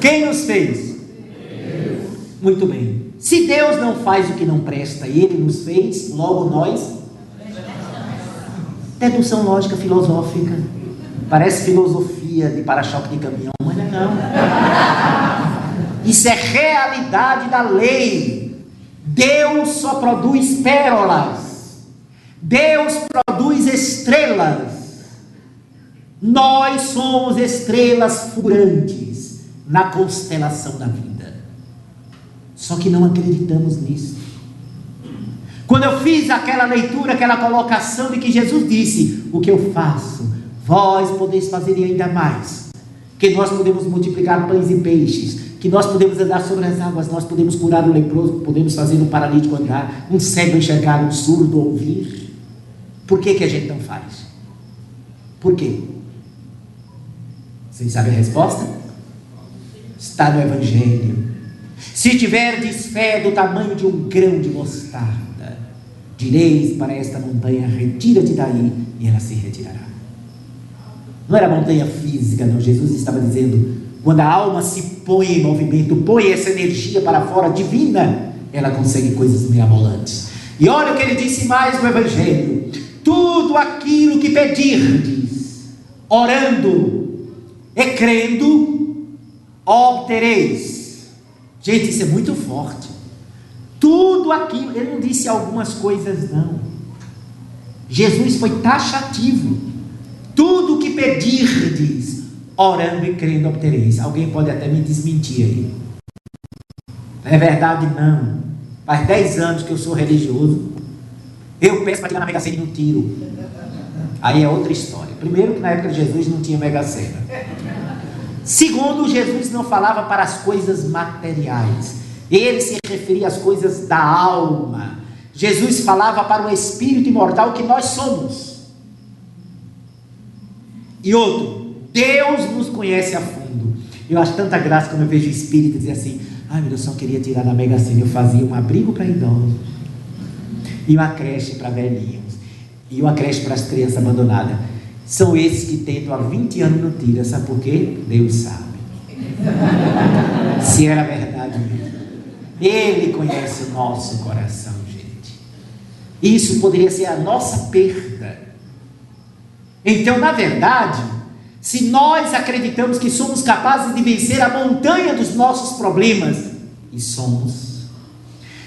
Quem nos fez? Deus. Muito bem. Se Deus não faz o que não presta e Ele nos fez, logo nós... Dedução lógica filosófica. Parece filosofia de para-choque de caminhão, mas não. Isso é realidade da lei. Deus só produz pérolas. Deus produz estrelas. Nós somos estrelas fulgurantes na constelação da vida. Só que não acreditamos nisso. Quando eu fiz aquela leitura, aquela colocação de que Jesus disse: o que eu faço, vós podeis fazer e ainda mais, que nós podemos multiplicar pães e peixes, que nós podemos andar sobre as águas, nós podemos curar o leproso, podemos fazer um paralítico andar, um cego enxergar, um surdo ouvir. Por que a gente não faz? Por quê? Vocês sabem a resposta? Está no Evangelho. Se tiverdes fé do tamanho de um grão de mostarda, direis para esta montanha: retira-te daí, e ela se retirará. Não era montanha física, não. Jesus estava dizendo, quando a alma se põe em movimento, põe essa energia para fora, divina, ela consegue coisas mirabolantes. E olha o que ele disse mais no Evangelho: tudo aquilo que pedirdes, orando e crendo, obtereis. Gente, isso é muito forte. Tudo aquilo, ele não disse algumas coisas, não. Jesus foi taxativo. Tudo que pedirdes, orando e crendo, obtereis. Alguém pode até me desmentir aí. Não é verdade, não. Faz 10 anos que eu sou religioso. Eu peço para tirar na Mega Sena e não tiro. Aí é outra história. Primeiro, que na época de Jesus não tinha Mega Sena. Segundo, Jesus não falava para as coisas materiais. Ele se referia às coisas da alma. Jesus falava para o espírito imortal que nós somos. E outro, Deus nos conhece a fundo. Eu acho tanta graça quando eu vejo espírito dizer assim: ai meu Deus, só queria tirar na Mega Sena. Eu fazia um abrigo para idosos, e uma creche para velhinhos, e uma creche para as crianças abandonadas. São esses que tentam há 20 anos não tiram. Sabe por quê? Deus sabe. Se era verdade mesmo. Ele conhece o nosso coração, gente. Isso poderia ser a nossa perda. Então, na verdade, se nós acreditamos que somos capazes de vencer a montanha dos nossos problemas, e somos.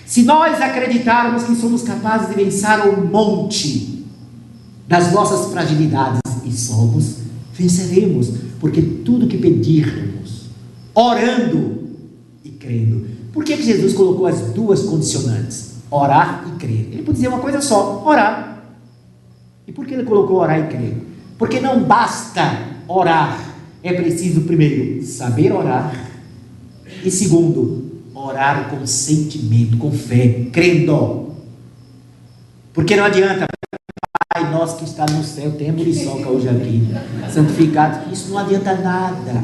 Se nós acreditarmos que somos capazes de vencer o monte das nossas fragilidades, e somos, venceremos, porque tudo que pedirmos, orando e crendo. Por que Jesus colocou as duas condicionantes, orar e crer? Ele podia dizer uma coisa só, orar. E por que ele colocou orar e crer? Porque não basta orar, é preciso primeiro saber orar, e segundo, orar com sentimento, com fé, crendo. Porque não adianta: Pai Pai nosso que está no céu, tem a muriçoca hoje aqui, santificado, isso não adianta nada.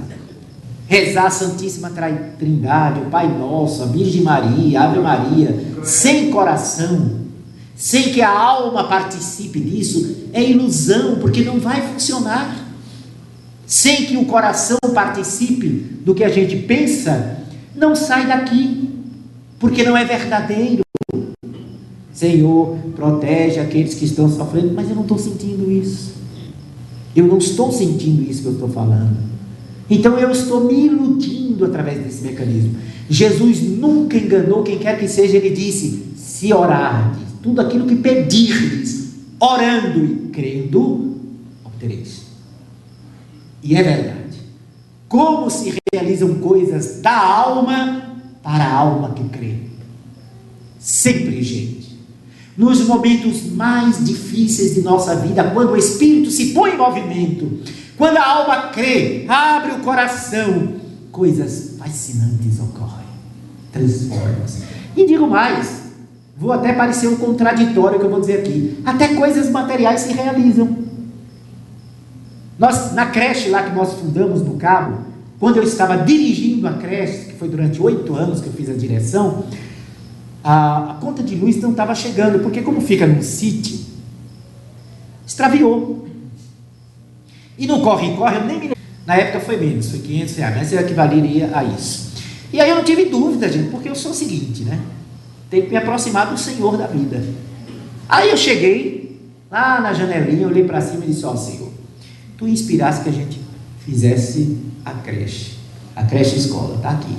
Rezar a Santíssima Trindade, o Pai Nosso, a Virgem Maria, a Ave Maria, sem coração, sem que a alma participe disso, é ilusão, porque não vai funcionar. Sem que o coração participe do que a gente pensa, não sai daqui, porque não é verdadeiro. Senhor, protege aqueles que estão sofrendo, mas eu não estou sentindo isso. Eu não estou sentindo isso que eu estou falando. Então eu estou me iludindo através desse mecanismo. Jesus nunca enganou quem quer que seja. Ele disse: se orardes, tudo aquilo que pedirdes, orando e crendo, obtereis. E é verdade. Como se realizam coisas da alma para a alma que crê. Sempre, gente. Nos momentos mais difíceis de nossa vida, quando o Espírito se põe em movimento, quando a alma crê, abre o coração, coisas fascinantes ocorrem, transformam-se. E digo mais, vou até parecer um contraditório que eu vou dizer aqui, até coisas materiais se realizam. Nós, na creche lá que nós fundamos no Cabo, quando eu estava dirigindo a creche, que foi durante 8 anos que eu fiz a direção, a conta de luz não estava chegando, porque como fica num sítio, extraviou. E não corre, eu nem me lembro. Na época foi menos, foi R$500, mas eu equivaleria a isso. E aí eu não tive dúvida, gente, porque eu sou o seguinte, né? Tenho que me aproximar do Senhor da vida. Aí eu cheguei lá na janelinha, olhei para cima e disse: ó, Senhor, tu inspirasse que a gente fizesse a creche escola, está aqui.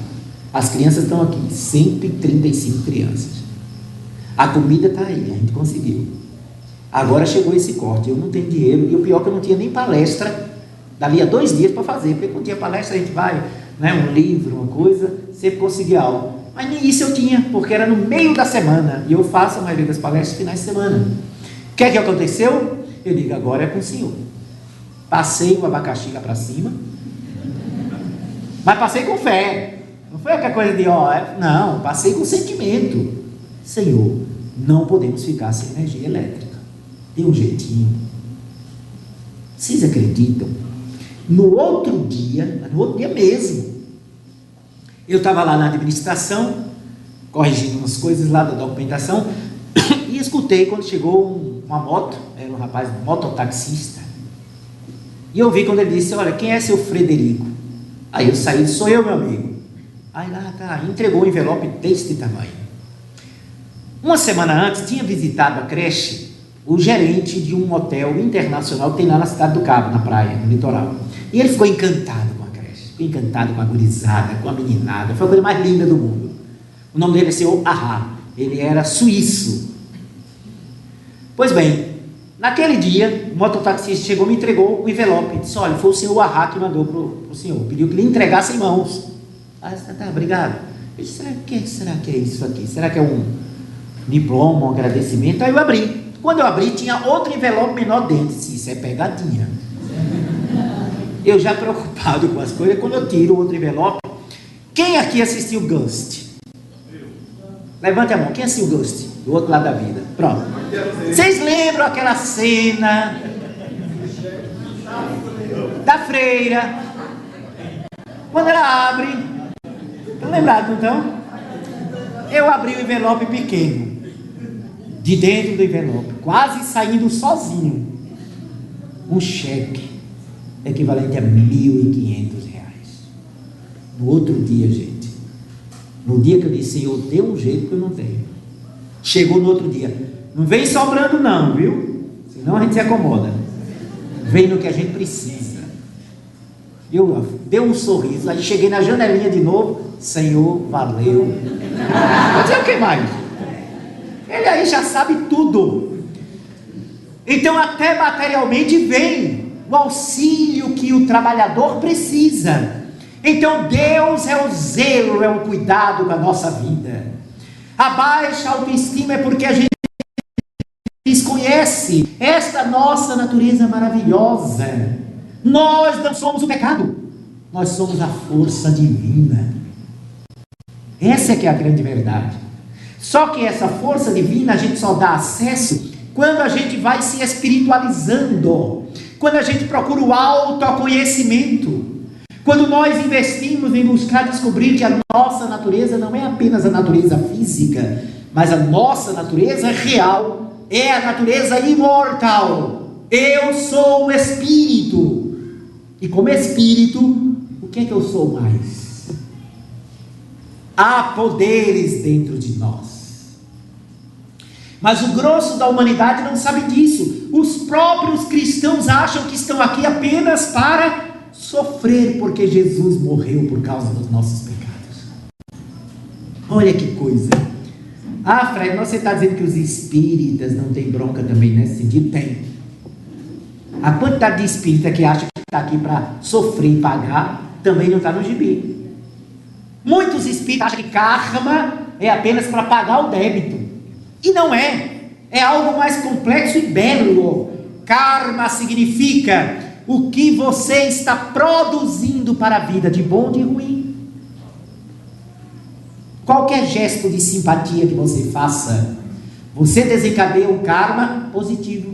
As crianças estão aqui, 135 crianças. A comida está aí, a gente conseguiu. Agora chegou esse corte, eu não tenho dinheiro, e o pior é que eu não tinha nem palestra, dali a 2 dias para fazer, porque quando tinha palestra a gente vai, né, um livro, uma coisa, sempre conseguia algo. Mas nem isso eu tinha, porque era no meio da semana, e eu faço a maioria das palestras finais de semana. O que é que aconteceu? Eu digo: agora é com o Senhor. Passei o abacaxi lá para cima, mas passei com fé. Não foi aquela coisa de, não, passei com sentimento. Senhor, não podemos ficar sem energia elétrica. Dê um jeitinho. Vocês acreditam? No outro dia mesmo, eu estava lá na administração, corrigindo umas coisas lá da documentação, e escutei quando chegou uma moto, era um rapaz, um mototaxista, e eu vi quando ele disse: olha, quem é seu Frederico? Aí eu saí: sou eu, meu amigo. Aí lá, tá, entregou um envelope deste tamanho. Uma semana antes, tinha visitado a creche o gerente de um hotel internacional que tem lá na cidade do Cabo, na praia, no litoral. E ele ficou encantado com a creche, ficou encantado com a gurizada, com a meninada, foi a coisa mais linda do mundo. O nome dele é Senhor Ahá, ele era suíço. Pois bem, naquele dia, o mototaxista chegou, me entregou o envelope, disse: olha, foi o Senhor Ahá que mandou para o senhor, pediu que lhe entregasse em mãos. Ah, tá, obrigado. Eu disse: será que é isso aqui? Será que é um diploma, um agradecimento? Aí eu abri. Quando eu abri, tinha outro envelope menor dentro. Disse: isso é pegadinha. Eu já preocupado com as coisas, quando eu tiro o outro envelope. Quem aqui assistiu Ghost? Levante a mão. Quem assistiu Ghost? Do outro lado da vida. Pronto. Vocês lembram aquela cena da freira? Quando ela abre... Estão lembrados, então? Eu abri o envelope pequeno, de dentro do envelope, quase saindo sozinho, um cheque equivalente a R$1.500. No outro dia, gente, no dia que eu disse: Senhor, dê um jeito que eu não tenho. Chegou no outro dia: não vem sobrando não, viu? Senão a gente se acomoda. Vem no que a gente precisa. Eu dei um sorriso, aí cheguei na janelinha de novo: Senhor, valeu. Vou dizer o que mais? Ele aí já sabe tudo. Então até materialmente vem o auxílio que o trabalhador precisa. Então Deus é o zelo, é o cuidado da nossa vida. A baixa autoestima é porque a gente desconhece esta nossa natureza maravilhosa. Nós não somos o pecado, nós somos a força divina. Essa é que é a grande verdade. Só que essa força divina a gente só dá acesso quando a gente vai se espiritualizando, quando a gente procura o autoconhecimento, quando nós investimos em buscar descobrir que a nossa natureza não é apenas a natureza física, mas a nossa natureza real é a natureza imortal. Eu sou um espírito, e como espírito, o que é que eu sou mais? Há poderes dentro de nós. Mas o grosso da humanidade não sabe disso. Os próprios cristãos acham que estão aqui apenas para sofrer, porque Jesus morreu por causa dos nossos pecados. Olha que coisa. Ah, Fred, você está dizendo que os espíritas não têm bronca também nesse sentido? Tem. A quantidade de espírita que acha que está aqui para sofrer e pagar, também não está no gibi. Muitos espíritas acham que karma é apenas para pagar o débito. E não é. É algo mais complexo e belo. Karma significa o que você está produzindo para a vida, de bom ou de ruim. Qualquer gesto de simpatia que você faça, você desencadeia um karma positivo.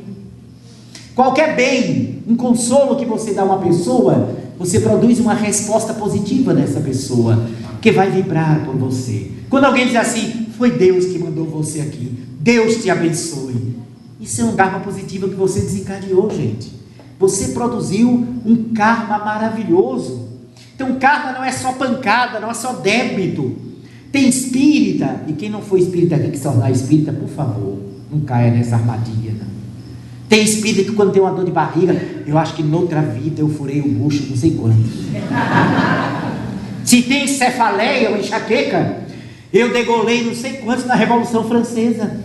Qualquer bem, um consolo que você dá a uma pessoa, você produz uma resposta positiva dessa pessoa, que vai vibrar por você. Quando alguém diz assim, foi Deus que mandou você aqui, Deus te abençoe, isso é um karma positivo que você desencadeou, gente. Você produziu um karma maravilhoso. Então karma não é só pancada, não é só débito. Tem espírita, e quem não foi espírita aqui que se tornar espírita, por favor, não caia nessa armadilha, não. Tem espírita que quando tem uma dor de barriga, eu acho que noutra vida eu furei o bucho não sei quanto. Se tem cefaleia ou enxaqueca, eu degolei não sei quantos na Revolução Francesa.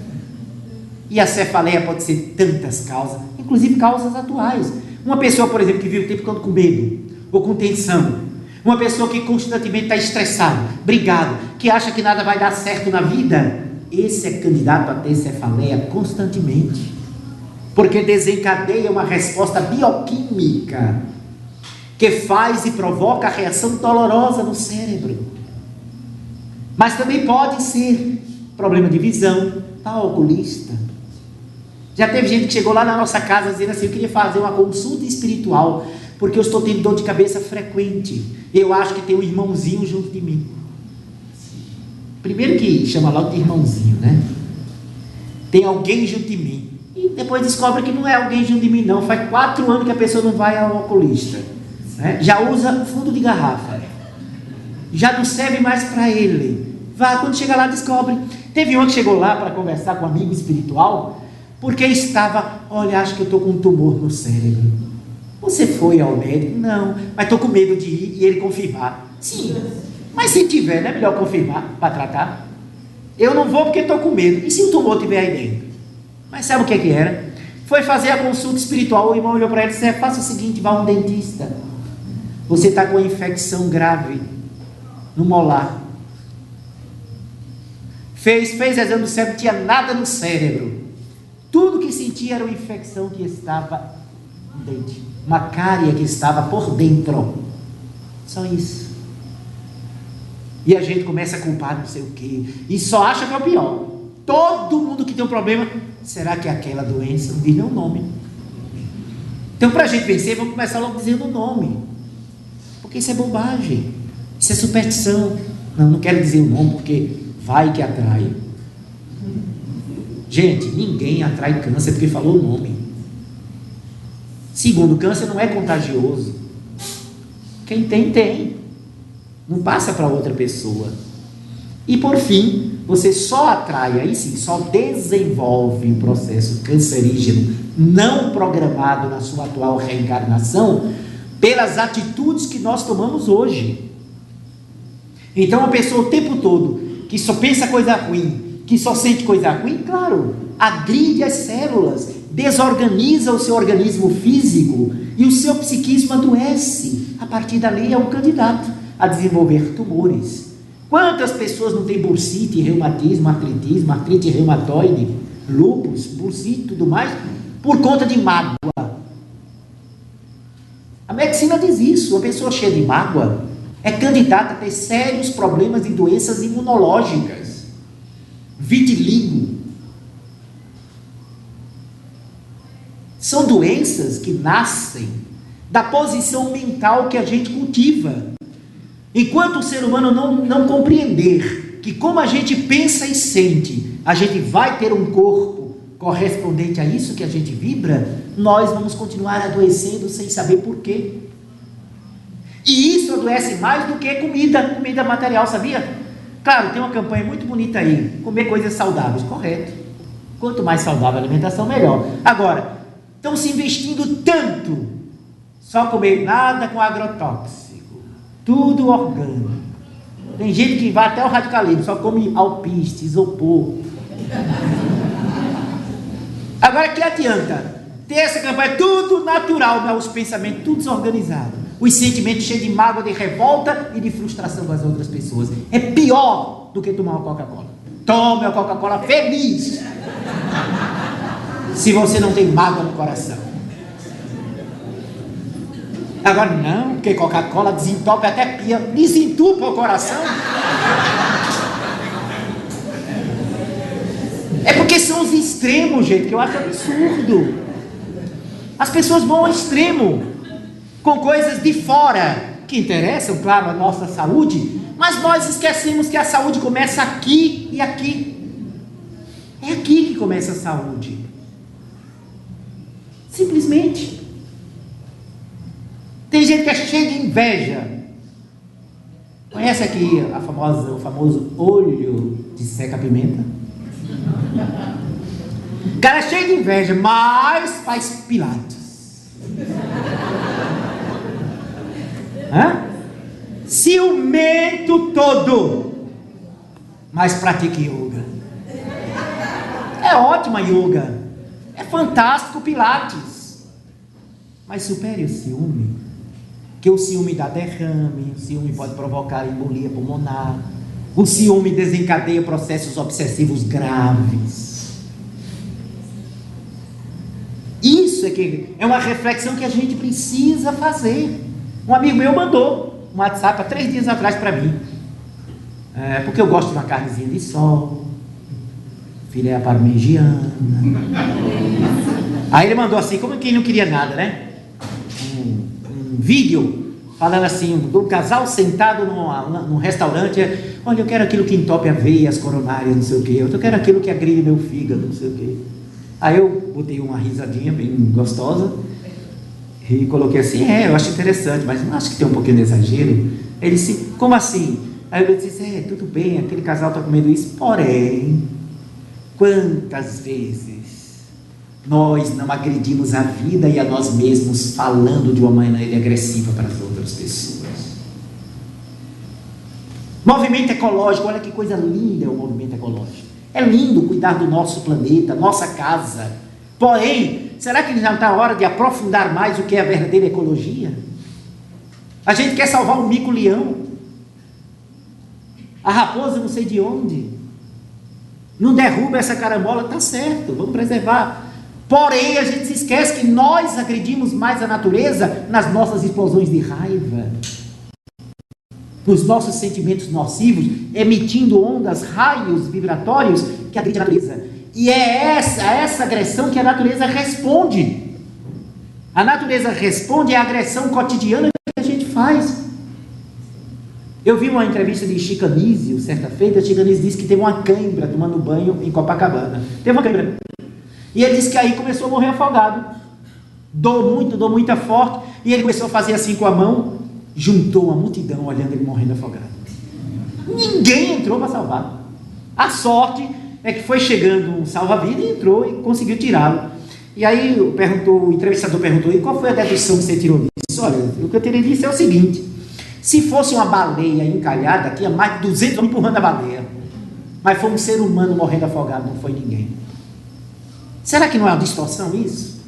E a cefaleia pode ser tantas causas, inclusive causas atuais. Uma pessoa, por exemplo, que vive o tempo todo com medo, ou com tensão, uma pessoa que constantemente está estressada, brigado, que acha que nada vai dar certo na vida, esse é candidato a ter cefaleia constantemente, porque desencadeia uma resposta bioquímica que faz e provoca a reação dolorosa no cérebro. Mas também pode ser problema de visão, tá, oculista. Já teve gente que chegou lá na nossa casa dizendo assim, eu queria fazer uma consulta espiritual, porque eu estou tendo dor de cabeça frequente, eu acho que tem um irmãozinho junto de mim. Primeiro que chama logo de irmãozinho, né? Tem alguém junto de mim. E depois descobre que não é alguém junto de mim não, faz 4 anos que a pessoa não vai ao oculista, né? Já usa fundo de garrafa, já não serve mais para ele. Quando chega lá descobre. Teve um que chegou lá para conversar com um amigo espiritual, porque estava, olha, acho que eu estou com um tumor no cérebro. Você foi ao médico? Não, mas estou com medo de ir e ele confirmar. Sim, mas se tiver, não é melhor confirmar para tratar? Eu não vou porque estou com medo. E se o tumor estiver aí dentro? Mas sabe o que era? Foi fazer a consulta espiritual, o irmão olhou para ele e disse, faça o seguinte, vá a um dentista. Você está com uma infecção grave no molar. Fez exame no cérebro, não tinha nada no cérebro. Tudo que sentia era uma infecção que estava no dente, uma cárie que estava por dentro. Só isso. E a gente começa a culpar não sei o quê, e só acha que é o pior. Todo mundo que tem um problema, será que é aquela doença? Não diz nem o nome. Então, para a gente vencer, vamos começar logo dizendo o nome, porque isso é bobagem, isso é superstição. Não quero dizer o nome, porque vai que atrai. Gente, ninguém atrai câncer porque falou o nome. Segundo, o câncer não é contagioso. Quem tem, tem. Não passa para outra pessoa. E por fim, você só atrai, aí sim, só desenvolve um processo cancerígeno não programado na sua atual reencarnação pelas atitudes que nós tomamos hoje. Então, uma pessoa o tempo todo que só pensa coisa ruim, que só sente coisa ruim, claro, agride as células, desorganiza o seu organismo físico e o seu psiquismo adoece. A partir dali é um candidato a desenvolver tumores. Quantas pessoas não têm bursite, reumatismo, artritismo, artrite reumatoide, lúpus, bursite e tudo mais, por conta de mágoa? A medicina diz isso, uma pessoa cheia de mágoa é candidata a ter sérios problemas e doenças imunológicas, vitiligo. São doenças que nascem da posição mental que a gente cultiva. Enquanto o ser humano não compreender que como a gente pensa e sente, a gente vai ter um corpo correspondente a isso que a gente vibra, nós vamos continuar adoecendo sem saber por quê. E isso adoece mais do que comida material, sabia? Claro, tem uma campanha muito bonita aí, comer coisas saudáveis, correto. Quanto mais saudável a alimentação, melhor. Agora, estão se investindo tanto, só comer nada com agrotóxico, tudo orgânico. Tem gente que vai até o radicalismo, só come alpiste, isopor. Agora, que adianta ter essa campanha, tudo natural, os pensamentos, tudo desorganizado. Os sentimentos cheios de mágoa, de revolta e de frustração com as outras pessoas. É pior do que tomar uma Coca-Cola. Tome a Coca-Cola feliz. Se você não tem mágoa no coração. Agora não, porque Coca-Cola desentope até pia. Desentupa o coração. É porque são os extremos, gente, que eu acho absurdo. As pessoas vão ao extremo com coisas de fora, que interessam, claro, a nossa saúde, mas nós esquecemos que a saúde começa aqui e aqui. É aqui que começa a saúde. Simplesmente. Tem gente que é cheia de inveja. Conhece aqui o famoso olho de seca-pimenta? O cara é cheio de inveja, mas faz pilates. Ciumento todo, mas pratica yoga. É ótima yoga, é fantástico pilates, mas supere o ciúme, que o ciúme dá derrame, o ciúme pode provocar embolia pulmonar, o ciúme desencadeia processos obsessivos graves. Isso é uma reflexão que a gente precisa fazer. Um amigo meu mandou um WhatsApp há 3 dias atrás para mim. Porque eu gosto de uma carnezinha de sol, filé parmegiana. Aí ele mandou assim, como quem não queria nada, né? Um vídeo falando assim, do casal sentado num restaurante. Olha, eu quero aquilo que entope a veia, as coronárias, não sei o quê. Eu quero aquilo que agride meu fígado, não sei o quê. Aí eu botei uma risadinha bem gostosa e coloquei assim, eu acho interessante, mas não acho que tem um pouquinho de exagero. Ele disse, como assim? Aí eu disse, tudo bem, aquele casal está comendo isso, porém, quantas vezes nós não agredimos a vida e a nós mesmos falando de uma maneira agressiva para as outras pessoas? Movimento ecológico, olha que coisa linda é o movimento ecológico. É lindo cuidar do nosso planeta, nossa casa. Porém, será que já está a hora de aprofundar mais o que é a verdadeira ecologia? A gente quer salvar o mico-leão, a raposa não sei de onde. Não derruba essa carambola, está certo, vamos preservar. Porém, a gente se esquece que nós agredimos mais a natureza nas nossas explosões de raiva, nos nossos sentimentos nocivos, emitindo ondas, raios vibratórios que agridem a natureza. E é essa agressão que a natureza responde. A natureza responde à agressão cotidiana que a gente faz. Eu vi uma entrevista de Chico Anísio, certa feita. Chico Anísio disse que teve uma cãibra tomando banho em Copacabana. Teve uma cãibra. E ele disse que aí começou a morrer afogado. Dor muito forte. E ele começou a fazer assim com a mão, juntou uma multidão olhando ele morrendo afogado. Ninguém entrou para salvar. A sorte é que foi chegando um salva-vida e entrou e conseguiu tirá-lo. E aí o entrevistador perguntou, e qual foi a dedução que você tirou disso? Olha, o que eu teria dito é o seguinte, se fosse uma baleia encalhada, tinha mais de 200 homens empurrando a baleia. Mas foi um ser humano morrendo afogado, não foi ninguém. Será que não é uma distorção isso?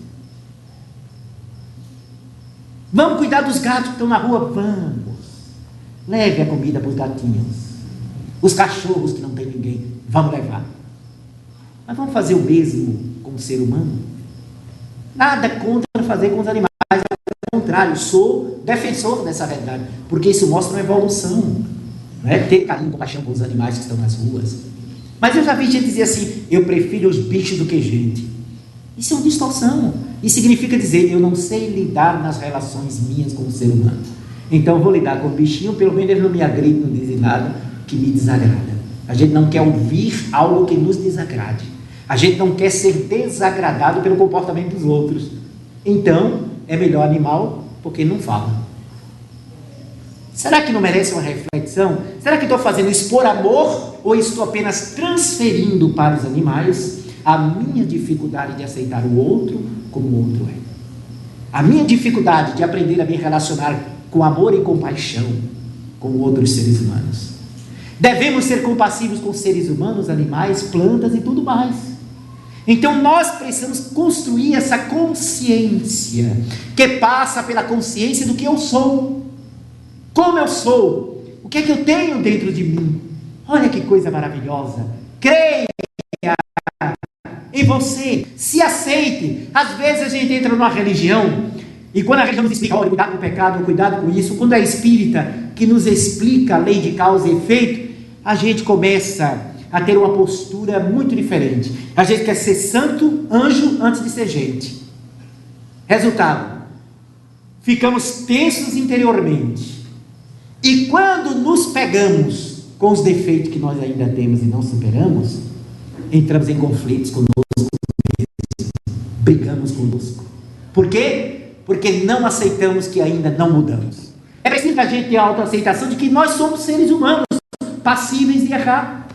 Vamos cuidar dos gatos que estão na rua? Vamos. Leve a comida para os gatinhos. Os cachorros que não tem ninguém, vamos levar. Mas vamos fazer o mesmo com o ser humano? Nada contra fazer com os animais, ao contrário, sou defensor dessa realidade, porque isso mostra uma evolução, não é? Ter carinho e compaixão com os animais que estão nas ruas. Mas eu já vi gente dizer assim, eu prefiro os bichos do que gente. Isso é uma distorção. Isso significa dizer, eu não sei lidar nas relações minhas com o ser humano. Então eu vou lidar com o bichinho, pelo menos ele não me agride, não diz nada que me desagrada. A gente não quer ouvir algo que nos desagrade. A gente não quer ser desagradado pelo comportamento dos outros. Então, é melhor animal porque não fala. Será que não merece uma reflexão? Será que estou fazendo isso por amor ou estou apenas transferindo para os animais a minha dificuldade de aceitar o outro como o outro é? A minha dificuldade de aprender a me relacionar com amor e compaixão com outros seres humanos. Devemos ser compassivos com seres humanos, animais, plantas e tudo mais. Então nós precisamos construir essa consciência que passa pela consciência do que eu sou. Como eu sou? O que é que eu tenho dentro de mim? Olha que coisa maravilhosa. Creia em você. Se aceite. Às vezes a gente entra numa religião e quando a religião nos explica, olha, cuidado com o pecado, cuidado com isso. Quando é espírita que nos explica a lei de causa e efeito, a gente começa a ter uma postura muito diferente. A gente quer ser santo, anjo, antes de ser gente. Resultado, ficamos tensos interiormente. E quando nos pegamos com os defeitos que nós ainda temos e não superamos, entramos em conflitos conosco mesmos, brigamos conosco. Por quê? Porque não aceitamos que ainda não mudamos. É preciso a gente ter a autoaceitação de que nós somos seres humanos, passíveis de errar.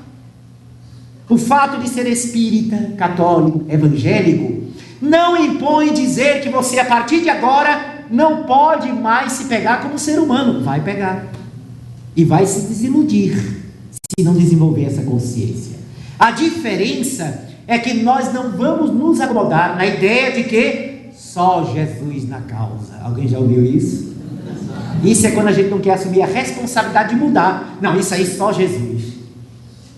O fato de ser espírita, católico, evangélico, não impõe dizer que você, a partir de agora, não pode mais se pegar como ser humano. Vai pegar. E vai se desiludir se não desenvolver essa consciência. A diferença é que nós não vamos nos acomodar na ideia de que só Jesus na causa. Alguém já ouviu isso? Isso é quando a gente não quer assumir a responsabilidade de mudar. Não, isso aí só Jesus.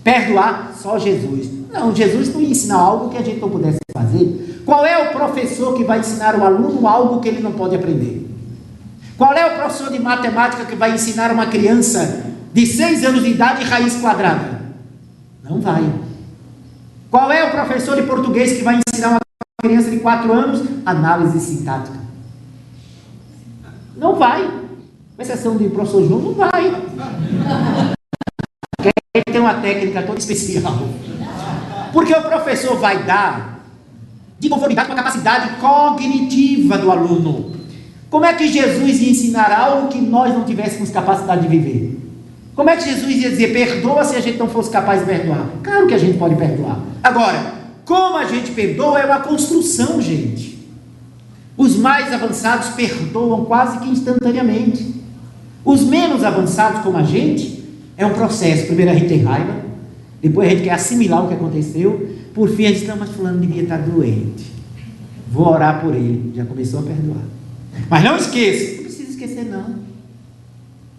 Perdoar, só Jesus. Não, Jesus não ia ensinar algo que a gente não pudesse fazer. Qual é o professor que vai ensinar o aluno algo que ele não pode aprender? Qual é o professor de matemática que vai ensinar uma criança de 6 anos de idade raiz quadrada? Não vai. Qual é o professor de português que vai ensinar uma criança de 4 anos análise sintática? Não vai. Com exceção do professor João, não vai. Ele tem uma técnica toda especial. Porque o professor vai dar de conformidade com a capacidade cognitiva do aluno. Como é que Jesus ia ensinar algo que nós não tivéssemos capacidade de viver? Como é que Jesus ia dizer, perdoa se a gente não fosse capaz de perdoar? Claro que a gente pode perdoar. Agora, como a gente perdoa é uma construção, gente. Os mais avançados perdoam quase que instantaneamente. Os menos avançados, como a gente, é um processo. Primeiro a gente tem raiva, depois a gente quer assimilar o que aconteceu, por fim a gente diz, não, mas fulano devia estar doente. Vou orar por ele. Já começou a perdoar. Mas não esqueça. Não precisa esquecer, não.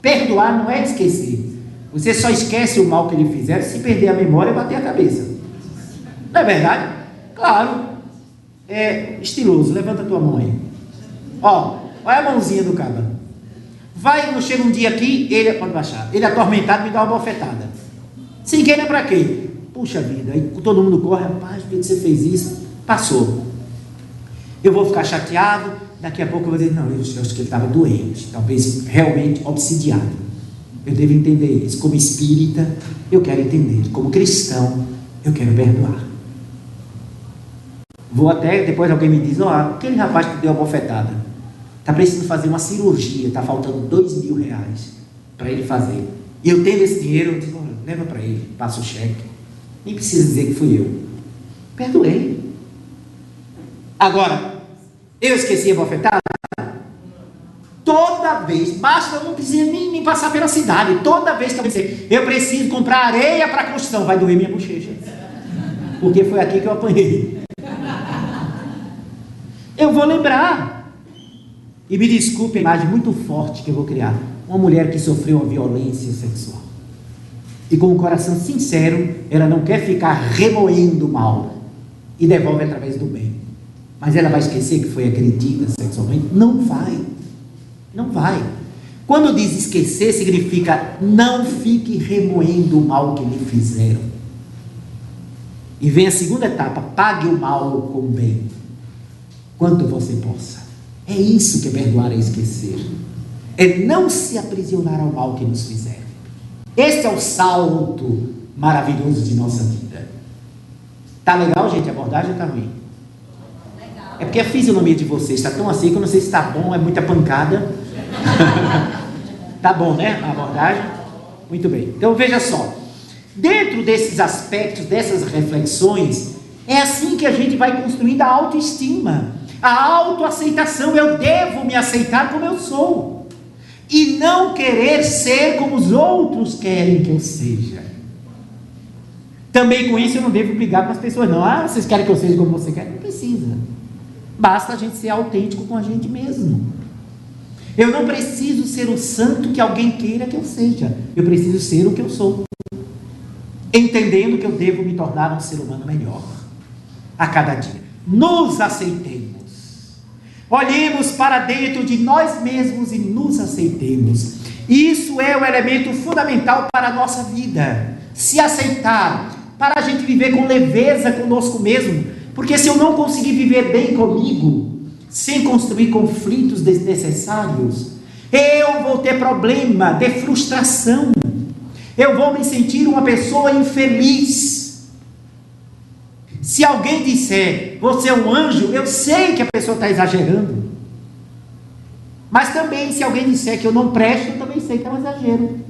Perdoar não é esquecer. Você só esquece o mal que ele fizer se perder a memória e bater a cabeça. Não é verdade? Claro. É estiloso. Levanta a tua mão aí. Ó, olha a mãozinha do cara. Vai, chega um dia aqui, ele pode baixar. Ele atormentado me dá uma bofetada. Sem querer pra quê? Puxa vida, aí todo mundo corre, rapaz, por que você fez isso? Passou. Eu vou ficar chateado, daqui a pouco eu vou dizer, não, eu acho que ele estava doente, talvez realmente obsidiado. Eu devo entender isso. Como espírita, eu quero entender. Como cristão, eu quero perdoar. Vou até, depois alguém me diz, ó, aquele rapaz que deu a bofetada, está precisando fazer uma cirurgia, está faltando R$2.000 para ele fazer. E eu tendo esse dinheiro, eu digo, leva para ele, passa o cheque. Nem precisa dizer que fui eu. Perdoei. Agora, eu esqueci a bofetada? Toda vez, basta, não precisa nem passar pela cidade. Toda vez que eu dizer, eu preciso comprar areia para construção, vai doer minha bochecha. Porque foi aqui que eu apanhei. Eu vou lembrar. E me desculpe a imagem muito forte que eu vou criar. Uma mulher que sofreu uma violência sexual. E com um coração sincero, ela não quer ficar remoendo o mal. E devolve através do bem. Mas ela vai esquecer que foi agredida sexualmente? Não vai. Não vai. Quando diz esquecer, significa não fique remoendo o mal que lhe fizeram. E vem a segunda etapa, pague o mal com o bem. quanto você possa. É isso que perdoar é esquecer. É não se aprisionar ao mal que nos fizeram. Este é o salto maravilhoso de nossa vida. Tá legal, gente? A abordagem está ruim? É porque a fisionomia de vocês está tão assim que eu não sei se está bom, é muita pancada. Tá bom, né? A abordagem? Muito bem. Então veja só. Dentro desses aspectos, dessas reflexões, é assim que a gente vai construindo a autoestima, a autoaceitação. Eu devo me aceitar como eu sou e não querer ser como os outros querem que eu seja. Também com isso eu não devo brigar com as pessoas, não. Ah, vocês querem que eu seja como você quer? Não precisa. Basta a gente ser autêntico com a gente mesmo. Eu não preciso ser o santo que alguém queira que eu seja. Eu preciso ser o que eu sou, entendendo que eu devo me tornar um ser humano melhor a cada dia. Nos aceitemos. Olhemos para dentro de nós mesmos e nos aceitemos. Isso é o elemento fundamental para a nossa vida. Se aceitar, para a gente viver com leveza conosco mesmo. Porque se eu não conseguir viver bem comigo, sem construir conflitos desnecessários, eu vou ter problema de frustração. Eu vou me sentir uma pessoa infeliz. Se alguém disser, você é um anjo, eu sei que a pessoa está exagerando. Mas também, se alguém disser que eu não presto, eu também sei que é um exagero.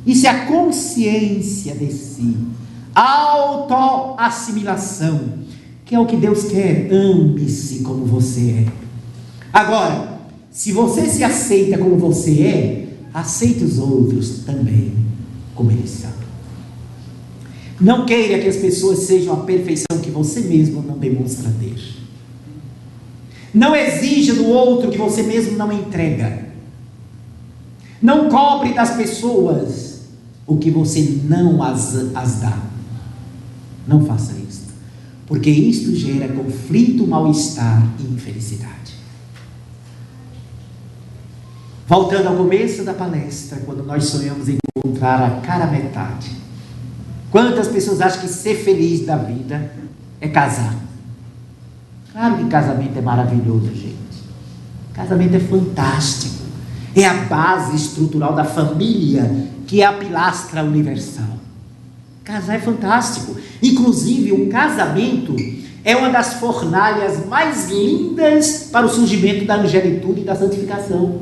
Isso é a consciência de si, autoassimilação, que é o que Deus quer. Ame-se como você é. Agora, se você se aceita como você é, aceite os outros também como eles são. Não queira que as pessoas sejam a perfeição que você mesmo não demonstra ter. Não exija do outro que você mesmo não entrega. Não cobre das pessoas o que você não as dá. Não faça isso, porque isto gera conflito, mal-estar e infelicidade. Voltando ao começo da palestra, quando nós sonhamos em encontrar a cara metade. Quantas pessoas acham que ser feliz da vida é casar? Claro que casamento é maravilhoso, gente. Casamento é fantástico. É a base estrutural da família, que é a pilastra universal. Casar é fantástico. Inclusive, um casamento é uma das fornalhas mais lindas para o surgimento da angelitude e da santificação.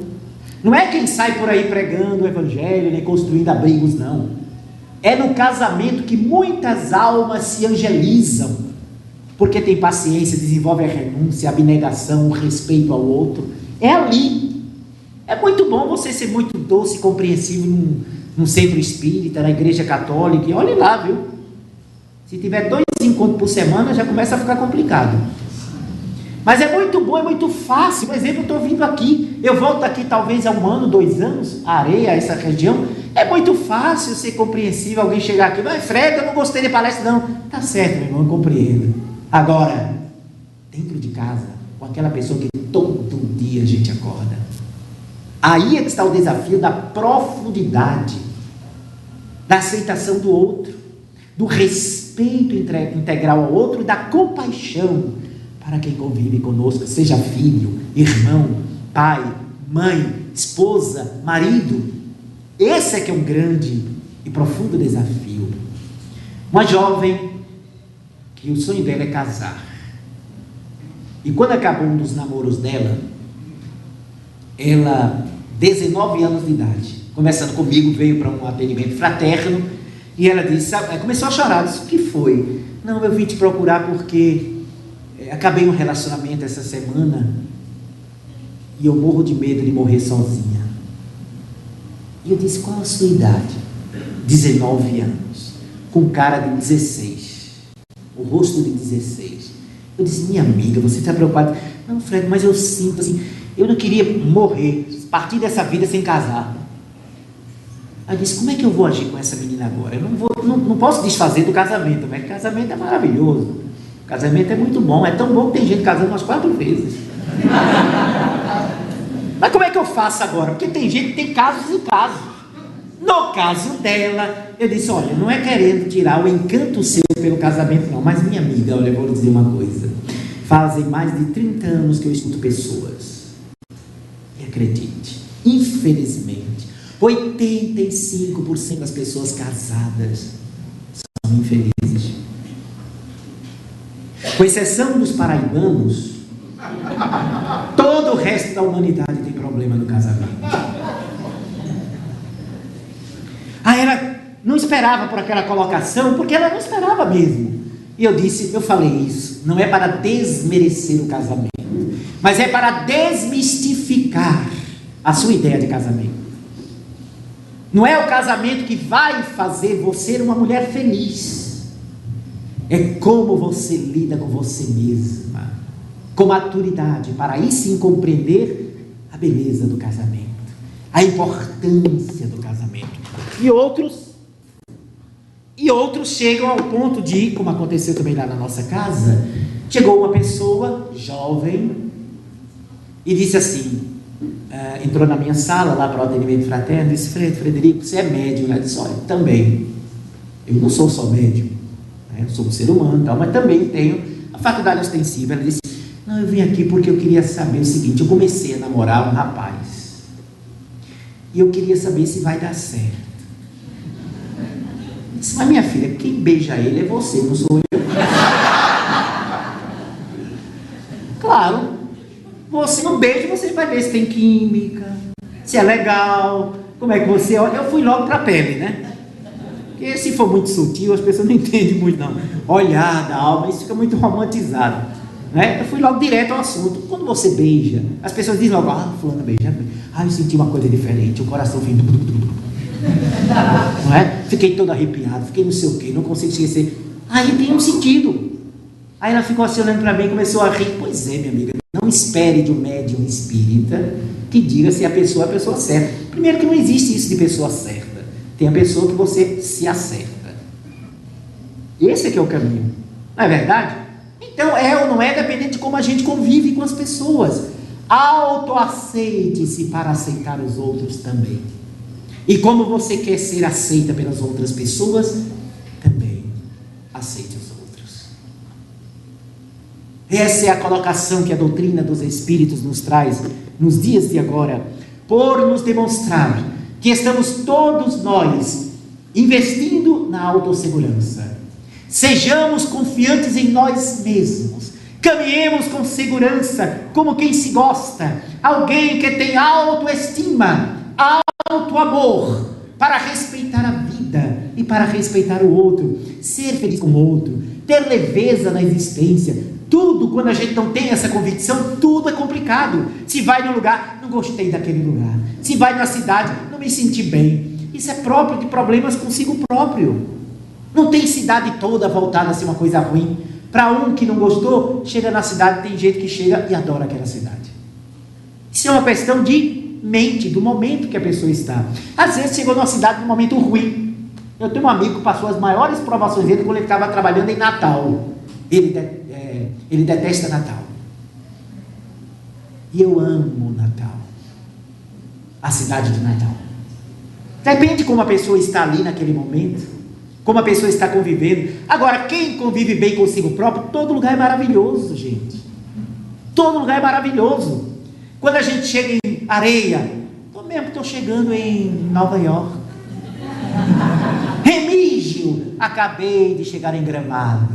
Não é quem sai por aí pregando o evangelho, nem construindo abrigos, não. É no casamento que muitas almas se angelizam, porque tem paciência, desenvolve a renúncia, a abnegação, o respeito ao outro. É ali. É muito bom você ser muito doce e compreensivo num centro espírita, na igreja católica. E olhe lá, viu? Se tiver 2 encontros por semana, já começa a ficar complicado. Mas é muito bom, é muito fácil. Por exemplo, eu estou vindo aqui, eu volto aqui talvez há 1 ano, 2 anos, a areia, essa região. É muito fácil ser compreensível, alguém chegar aqui, mas Fred, eu não gostei de palestra, não. Tá certo, meu irmão, eu compreendo. Agora, dentro de casa, com aquela pessoa que todo dia a gente acorda, aí é que está o desafio da profundidade, da aceitação do outro, do respeito integral ao outro e da compaixão para quem convive conosco, seja filho, irmão, pai, mãe, esposa, marido. Esse é que é um grande e profundo desafio. Uma jovem que o sonho dela é casar. E quando acabou um dos namoros dela, ela, 19 anos de idade, conversando comigo, veio para um atendimento fraterno, e ela disse, começou a chorar, disse, o que foi? Não, eu vim te procurar porque acabei um relacionamento essa semana, e eu morro de medo de morrer sozinha. E eu disse, qual a sua idade? 19 anos, com cara de 16, o rosto de 16. Eu disse, minha amiga, você está preocupada? Não, Fred, mas eu sinto assim, eu não queria morrer, partir dessa vida sem casar. Aí eu disse, como é que eu vou agir com essa menina agora? Eu não posso desfazer do casamento, mas casamento é maravilhoso. Casamento é muito bom, é tão bom que tem gente casando umas 4 vezes. Mas como é que eu faço agora? Porque tem gente que tem casos e casos. No caso dela, eu disse, olha, não é querendo tirar o encanto seu pelo casamento não, mas minha amiga, olha, eu vou lhe dizer uma coisa. Fazem mais de 30 anos que eu escuto pessoas. E acredite, infelizmente, 85% das pessoas casadas são infelizes. Com exceção dos paraibanos, todo o resto da humanidade tem problema no casamento. Ela não esperava por aquela colocação, porque ela não esperava mesmo. E eu falei isso, não é para desmerecer o casamento, mas é para desmistificar a sua ideia de casamento. Não é o casamento que vai fazer você uma mulher feliz, é como você lida com você mesma, com maturidade, para aí sim compreender a beleza do casamento, a importância do casamento. E outros chegam ao ponto de, como aconteceu também lá na nossa casa, chegou uma pessoa jovem e disse assim, entrou na minha sala lá para o atendimento fraterno, disse: Frederico, você é médium? Eu disse: olha, também, eu não sou só médium, né? Eu sou um ser humano, mas também tenho a faculdade ostensiva. Ela disse: não, eu vim aqui porque eu queria saber o seguinte, eu comecei a namorar um rapaz e eu queria saber se vai dar certo. Eu disse: mas minha filha, quem beija ele é você, não sou eu. Claro, você não beija, você vai ver se tem química, se é legal, como é que você olha. Eu fui logo para a pele, né? Porque se for muito sutil, as pessoas não entendem muito não. Olhar da alma, isso fica muito romantizado, né? Eu fui logo direto ao assunto. Quando você beija, as pessoas dizem logo: ah, fulano beija. Ah, eu senti uma coisa diferente, o coração vem. Não é? Fiquei todo arrepiado, fiquei não sei o que, não consigo esquecer. Aí tem um sentido. Aí ela ficou assim olhando para mim e começou a rir. Pois é, minha amiga, não espere de um médium espírita que diga se a pessoa é a pessoa certa. Primeiro que não existe isso de pessoa certa. Tem a pessoa que você se acerta. Esse é que é o caminho. Não é verdade? Então é ou não é, dependendo de como a gente convive com as pessoas. Autoaceite-se para aceitar os outros também. E como você quer ser aceita pelas outras pessoas, também aceite os outros. Essa é a colocação que a doutrina dos Espíritos nos traz nos dias de agora, por nos demonstrar que estamos todos nós investindo na autossegurança. Sejamos confiantes em nós mesmos. Caminhemos com segurança, como quem se gosta. Alguém que tem autoestima, auto-amor, para respeitar a vida e para respeitar o outro, ser feliz com o outro, ter leveza na existência. Tudo, quando a gente não tem essa convicção, tudo é complicado. Se vai num lugar, não gostei daquele lugar. Se vai numa cidade, não me senti bem. Isso é próprio de problemas consigo próprio. Não tem cidade toda voltada a ser uma coisa ruim. Para um que não gostou, chega na cidade, tem gente que chega e adora aquela cidade. Isso é uma questão de mente, do momento que a pessoa está. Às vezes chegou numa cidade num momento ruim. Eu tenho um amigo que passou as maiores provações dele quando ele estava trabalhando em Natal. Ele detesta Natal. E eu amo Natal, a cidade de Natal. Depende como a pessoa está ali naquele momento, como a pessoa está convivendo. Agora, quem convive bem consigo próprio, todo lugar é maravilhoso, gente. Todo lugar é maravilhoso. Quando a gente chega em Areia, eu mesmo estou chegando em Nova York. Remígio, acabei de chegar em Gramado.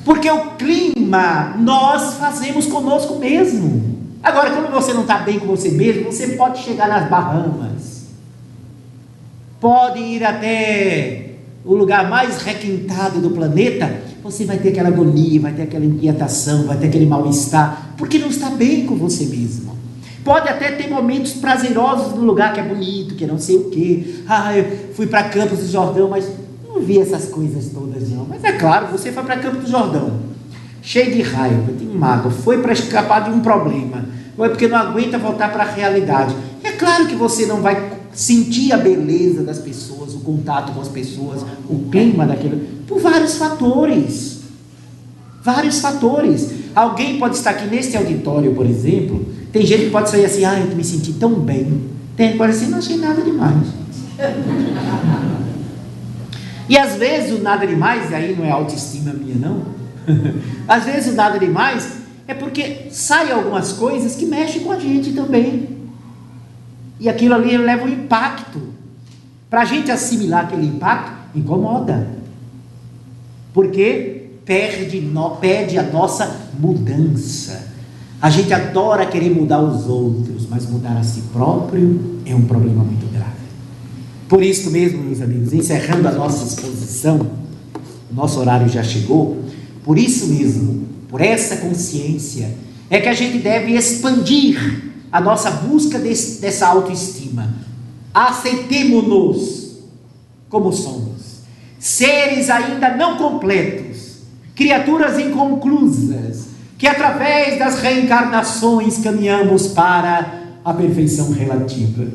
Porque o clima nós fazemos conosco mesmo. Agora, quando você não está bem com você mesmo, você pode chegar nas Bahamas, pode ir até o lugar mais requintado do planeta, você vai ter aquela agonia, vai ter aquela inquietação, vai ter aquele mal-estar, porque não está bem com você mesmo. Pode até ter momentos prazerosos no lugar que é bonito, que é não sei o quê. Ah, eu fui para Campos do Jordão, mas não vi essas coisas todas não. Mas é claro, você foi para Campos do Jordão, cheio de raiva, de mágoa, foi para escapar de um problema, foi porque não aguenta voltar para a realidade. É claro que você não vai sentir a beleza das pessoas, o contato com as pessoas, o clima daquilo, por vários fatores. Vários fatores. Alguém pode estar aqui neste auditório, por exemplo, tem gente que pode sair assim: ah, eu me senti tão bem. Tem gente que pode assim: não achei nada demais. E às vezes o nada demais, e aí não é autoestima minha não, às vezes o nada demais é porque saem algumas coisas que mexem com a gente também, e aquilo ali leva um impacto, para a gente assimilar aquele impacto, incomoda, porque pede a nossa mudança. A gente adora querer mudar os outros, mas mudar a si próprio é um problema muito grave. Por isso mesmo, meus amigos, encerrando a nossa exposição, o nosso horário já chegou, por isso mesmo, por essa consciência, é que a gente deve expandir a nossa busca dessa autoestima. Aceitemo-nos como somos, seres ainda não completos, criaturas inconclusas, que através das reencarnações caminhamos para a perfeição relativa.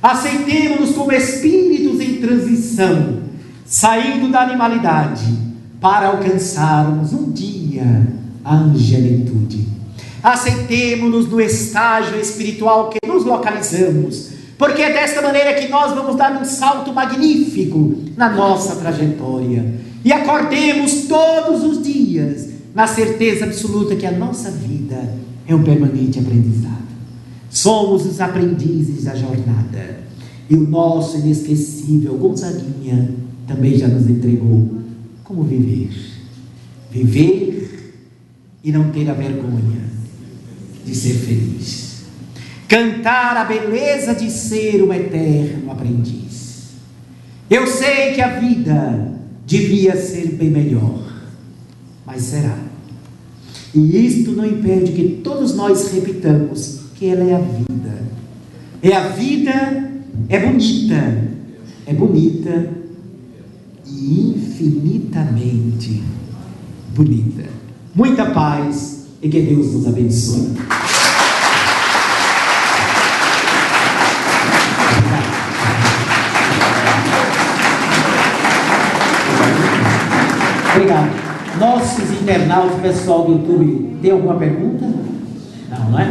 Aceitemo-nos como espíritos em transição, saindo da animalidade, para alcançarmos um dia a angelitude. Aceitemo-nos no estágio espiritual que nos localizamos, porque é desta maneira que nós vamos dar um salto magnífico na nossa trajetória. E acordemos todos os dias na certeza absoluta que a nossa vida é um permanente aprendizado. Somos os aprendizes da jornada. E o nosso inesquecível Gonzaguinha também já nos entregou como viver. Viver e não ter a vergonha de ser feliz. Cantar a beleza de ser um eterno aprendiz. Eu sei que a vida devia ser bem melhor, mas será. E isto não impede que todos nós repitamos que ela é a vida. É a vida, é bonita e infinitamente bonita. Muita paz e que Deus nos abençoe. Obrigado. Nossos internautas, pessoal do YouTube, tem alguma pergunta? Não é?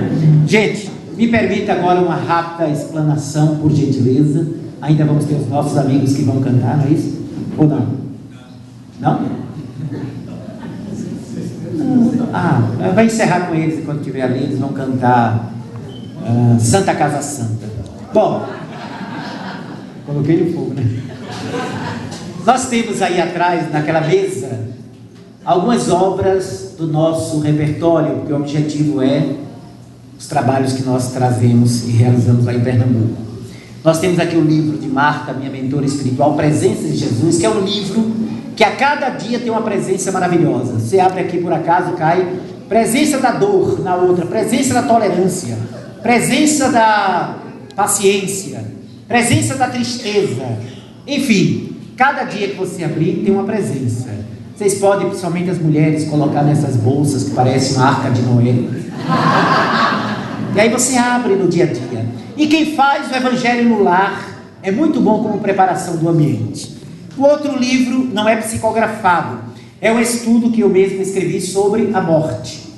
Gente, me permita agora uma rápida explanação, por gentileza. Ainda vamos ter os nossos amigos que vão cantar, não é isso? Ou não? Não? Vai encerrar com eles, quando estiver ali, eles vão cantar Santa Casa Santa. Bom, coloquei no fogo, né? Nós temos aí atrás, naquela mesa, algumas obras do nosso repertório, porque o objetivo é os trabalhos que nós trazemos e realizamos lá em Pernambuco. Nós temos aqui o livro de Marta, minha mentora espiritual, Presença de Jesus, que é um livro que a cada dia tem uma presença maravilhosa. Você abre aqui por acaso, cai presença da dor, na outra, presença da tolerância, presença da paciência, presença da tristeza, enfim, cada dia que você abrir tem uma presença. Vocês podem, principalmente as mulheres, colocar nessas bolsas que parecem uma arca de Noé. E aí você abre no dia a dia. E quem faz o Evangelho no lar é muito bom como preparação do ambiente. O outro livro não é psicografado, é um estudo que eu mesmo escrevi sobre a morte.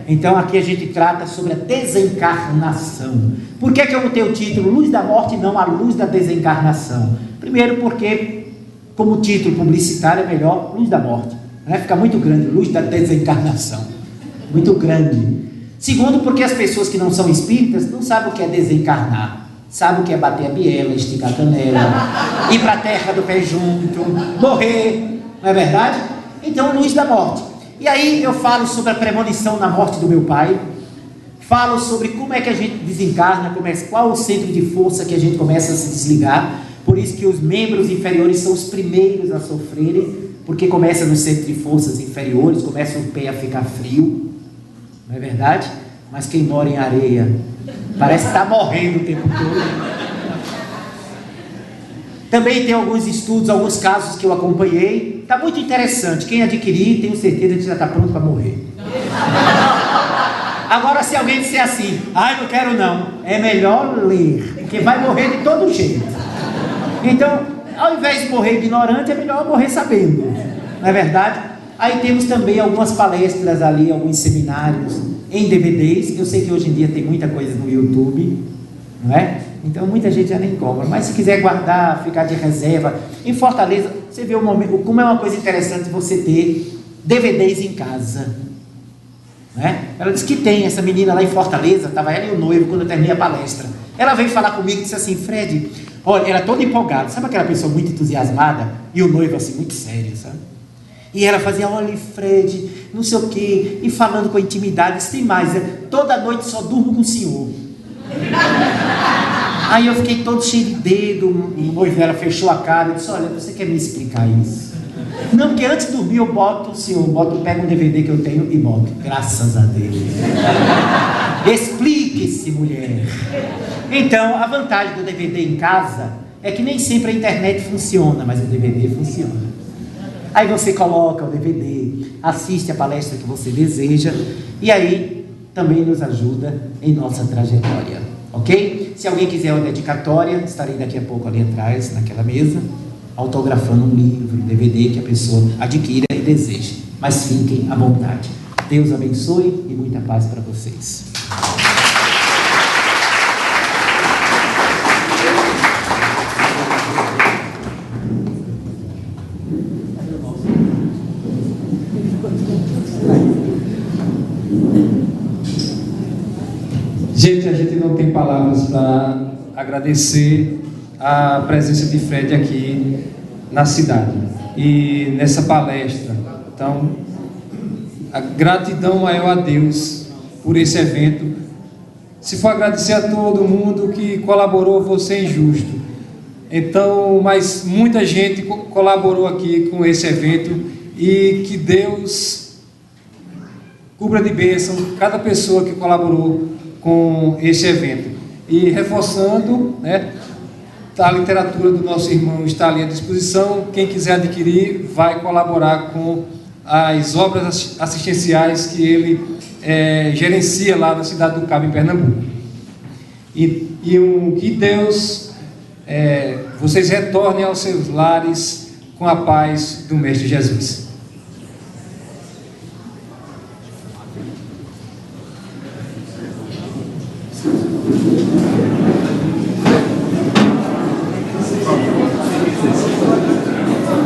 Então aqui a gente trata sobre a desencarnação. Por que eu botei o título Luz da Morte e não a Luz da Desencarnação? Primeiro porque, como título publicitário, é melhor Luz da Morte. Fica muito grande, Luz da Desencarnação. Muito grande. Segundo, porque as pessoas que não são espíritas não sabem o que é desencarnar. Sabem o que é bater a biela, esticar a canela, ir para a terra do pé junto, morrer, não é verdade? Então, Luz da Morte. E aí eu falo sobre a premonição na morte do meu pai, falo sobre como é que a gente desencarna, qual o centro de força que a gente começa a se desligar. Por isso que os membros inferiores são os primeiros a sofrerem, porque começa no centro de forças inferiores, começa o pé a ficar frio, não é verdade? Mas quem mora em areia parece que está morrendo o tempo todo. Também tem alguns estudos, alguns casos que eu acompanhei. Está muito interessante. Quem adquirir, tenho certeza que já está pronto para morrer. Agora, se alguém disser assim, não quero não, é melhor ler, porque vai morrer de todo jeito. Então, ao invés de morrer ignorante, é melhor morrer sabendo, não é verdade? Aí temos também algumas palestras ali, alguns seminários em DVDs. Eu sei que hoje em dia tem muita coisa no YouTube, não é? Então muita gente já nem compra, mas se quiser guardar, ficar de reserva. Em Fortaleza, você vê o momento, como é uma coisa interessante você ter DVDs em casa, né? Ela disse que tem, essa menina lá em Fortaleza, estava ela e o noivo quando eu terminei a palestra. Ela veio falar comigo e disse assim: Fred, olha, ela toda empolgada, sabe aquela pessoa muito entusiasmada? E o noivo assim, muito sério, sabe? E ela fazia: olha, Fred, não sei o quê, e falando com intimidade, disse: tem mais, toda noite só durmo com o senhor. Aí eu fiquei todo cheio de dedo, o noivo dela fechou a cara e disse: olha, você quer me explicar isso? Não, porque antes de dormir eu boto, pego um DVD que eu tenho e boto. Graças a Deus. Explique-se, mulher. Então, a vantagem do DVD em casa é que nem sempre a internet funciona, mas o DVD funciona. Aí você coloca o DVD, assiste a palestra que você deseja e aí também nos ajuda em nossa trajetória, ok? Se alguém quiser uma dedicatória, estarei daqui a pouco ali atrás, naquela mesa, autografando um livro, um DVD que a pessoa adquira e deseje. Mas fiquem à vontade. Deus abençoe e muita paz para vocês. Gente, a gente não tem palavras para agradecer a presença de Fred aqui na cidade e nessa palestra. Então, a gratidão maior a Deus por esse evento. Se for agradecer a todo mundo que colaborou, vou ser injusto. Então, mas muita gente colaborou aqui com esse evento e que Deus cubra de bênção cada pessoa que colaborou com esse evento. E reforçando, né, a literatura do nosso irmão está ali à disposição. Quem quiser adquirir vai colaborar com as obras assistenciais que ele gerencia lá na cidade do Cabo, em Pernambuco. Que Deus, vocês retornem aos seus lares com a paz do Mestre Jesus.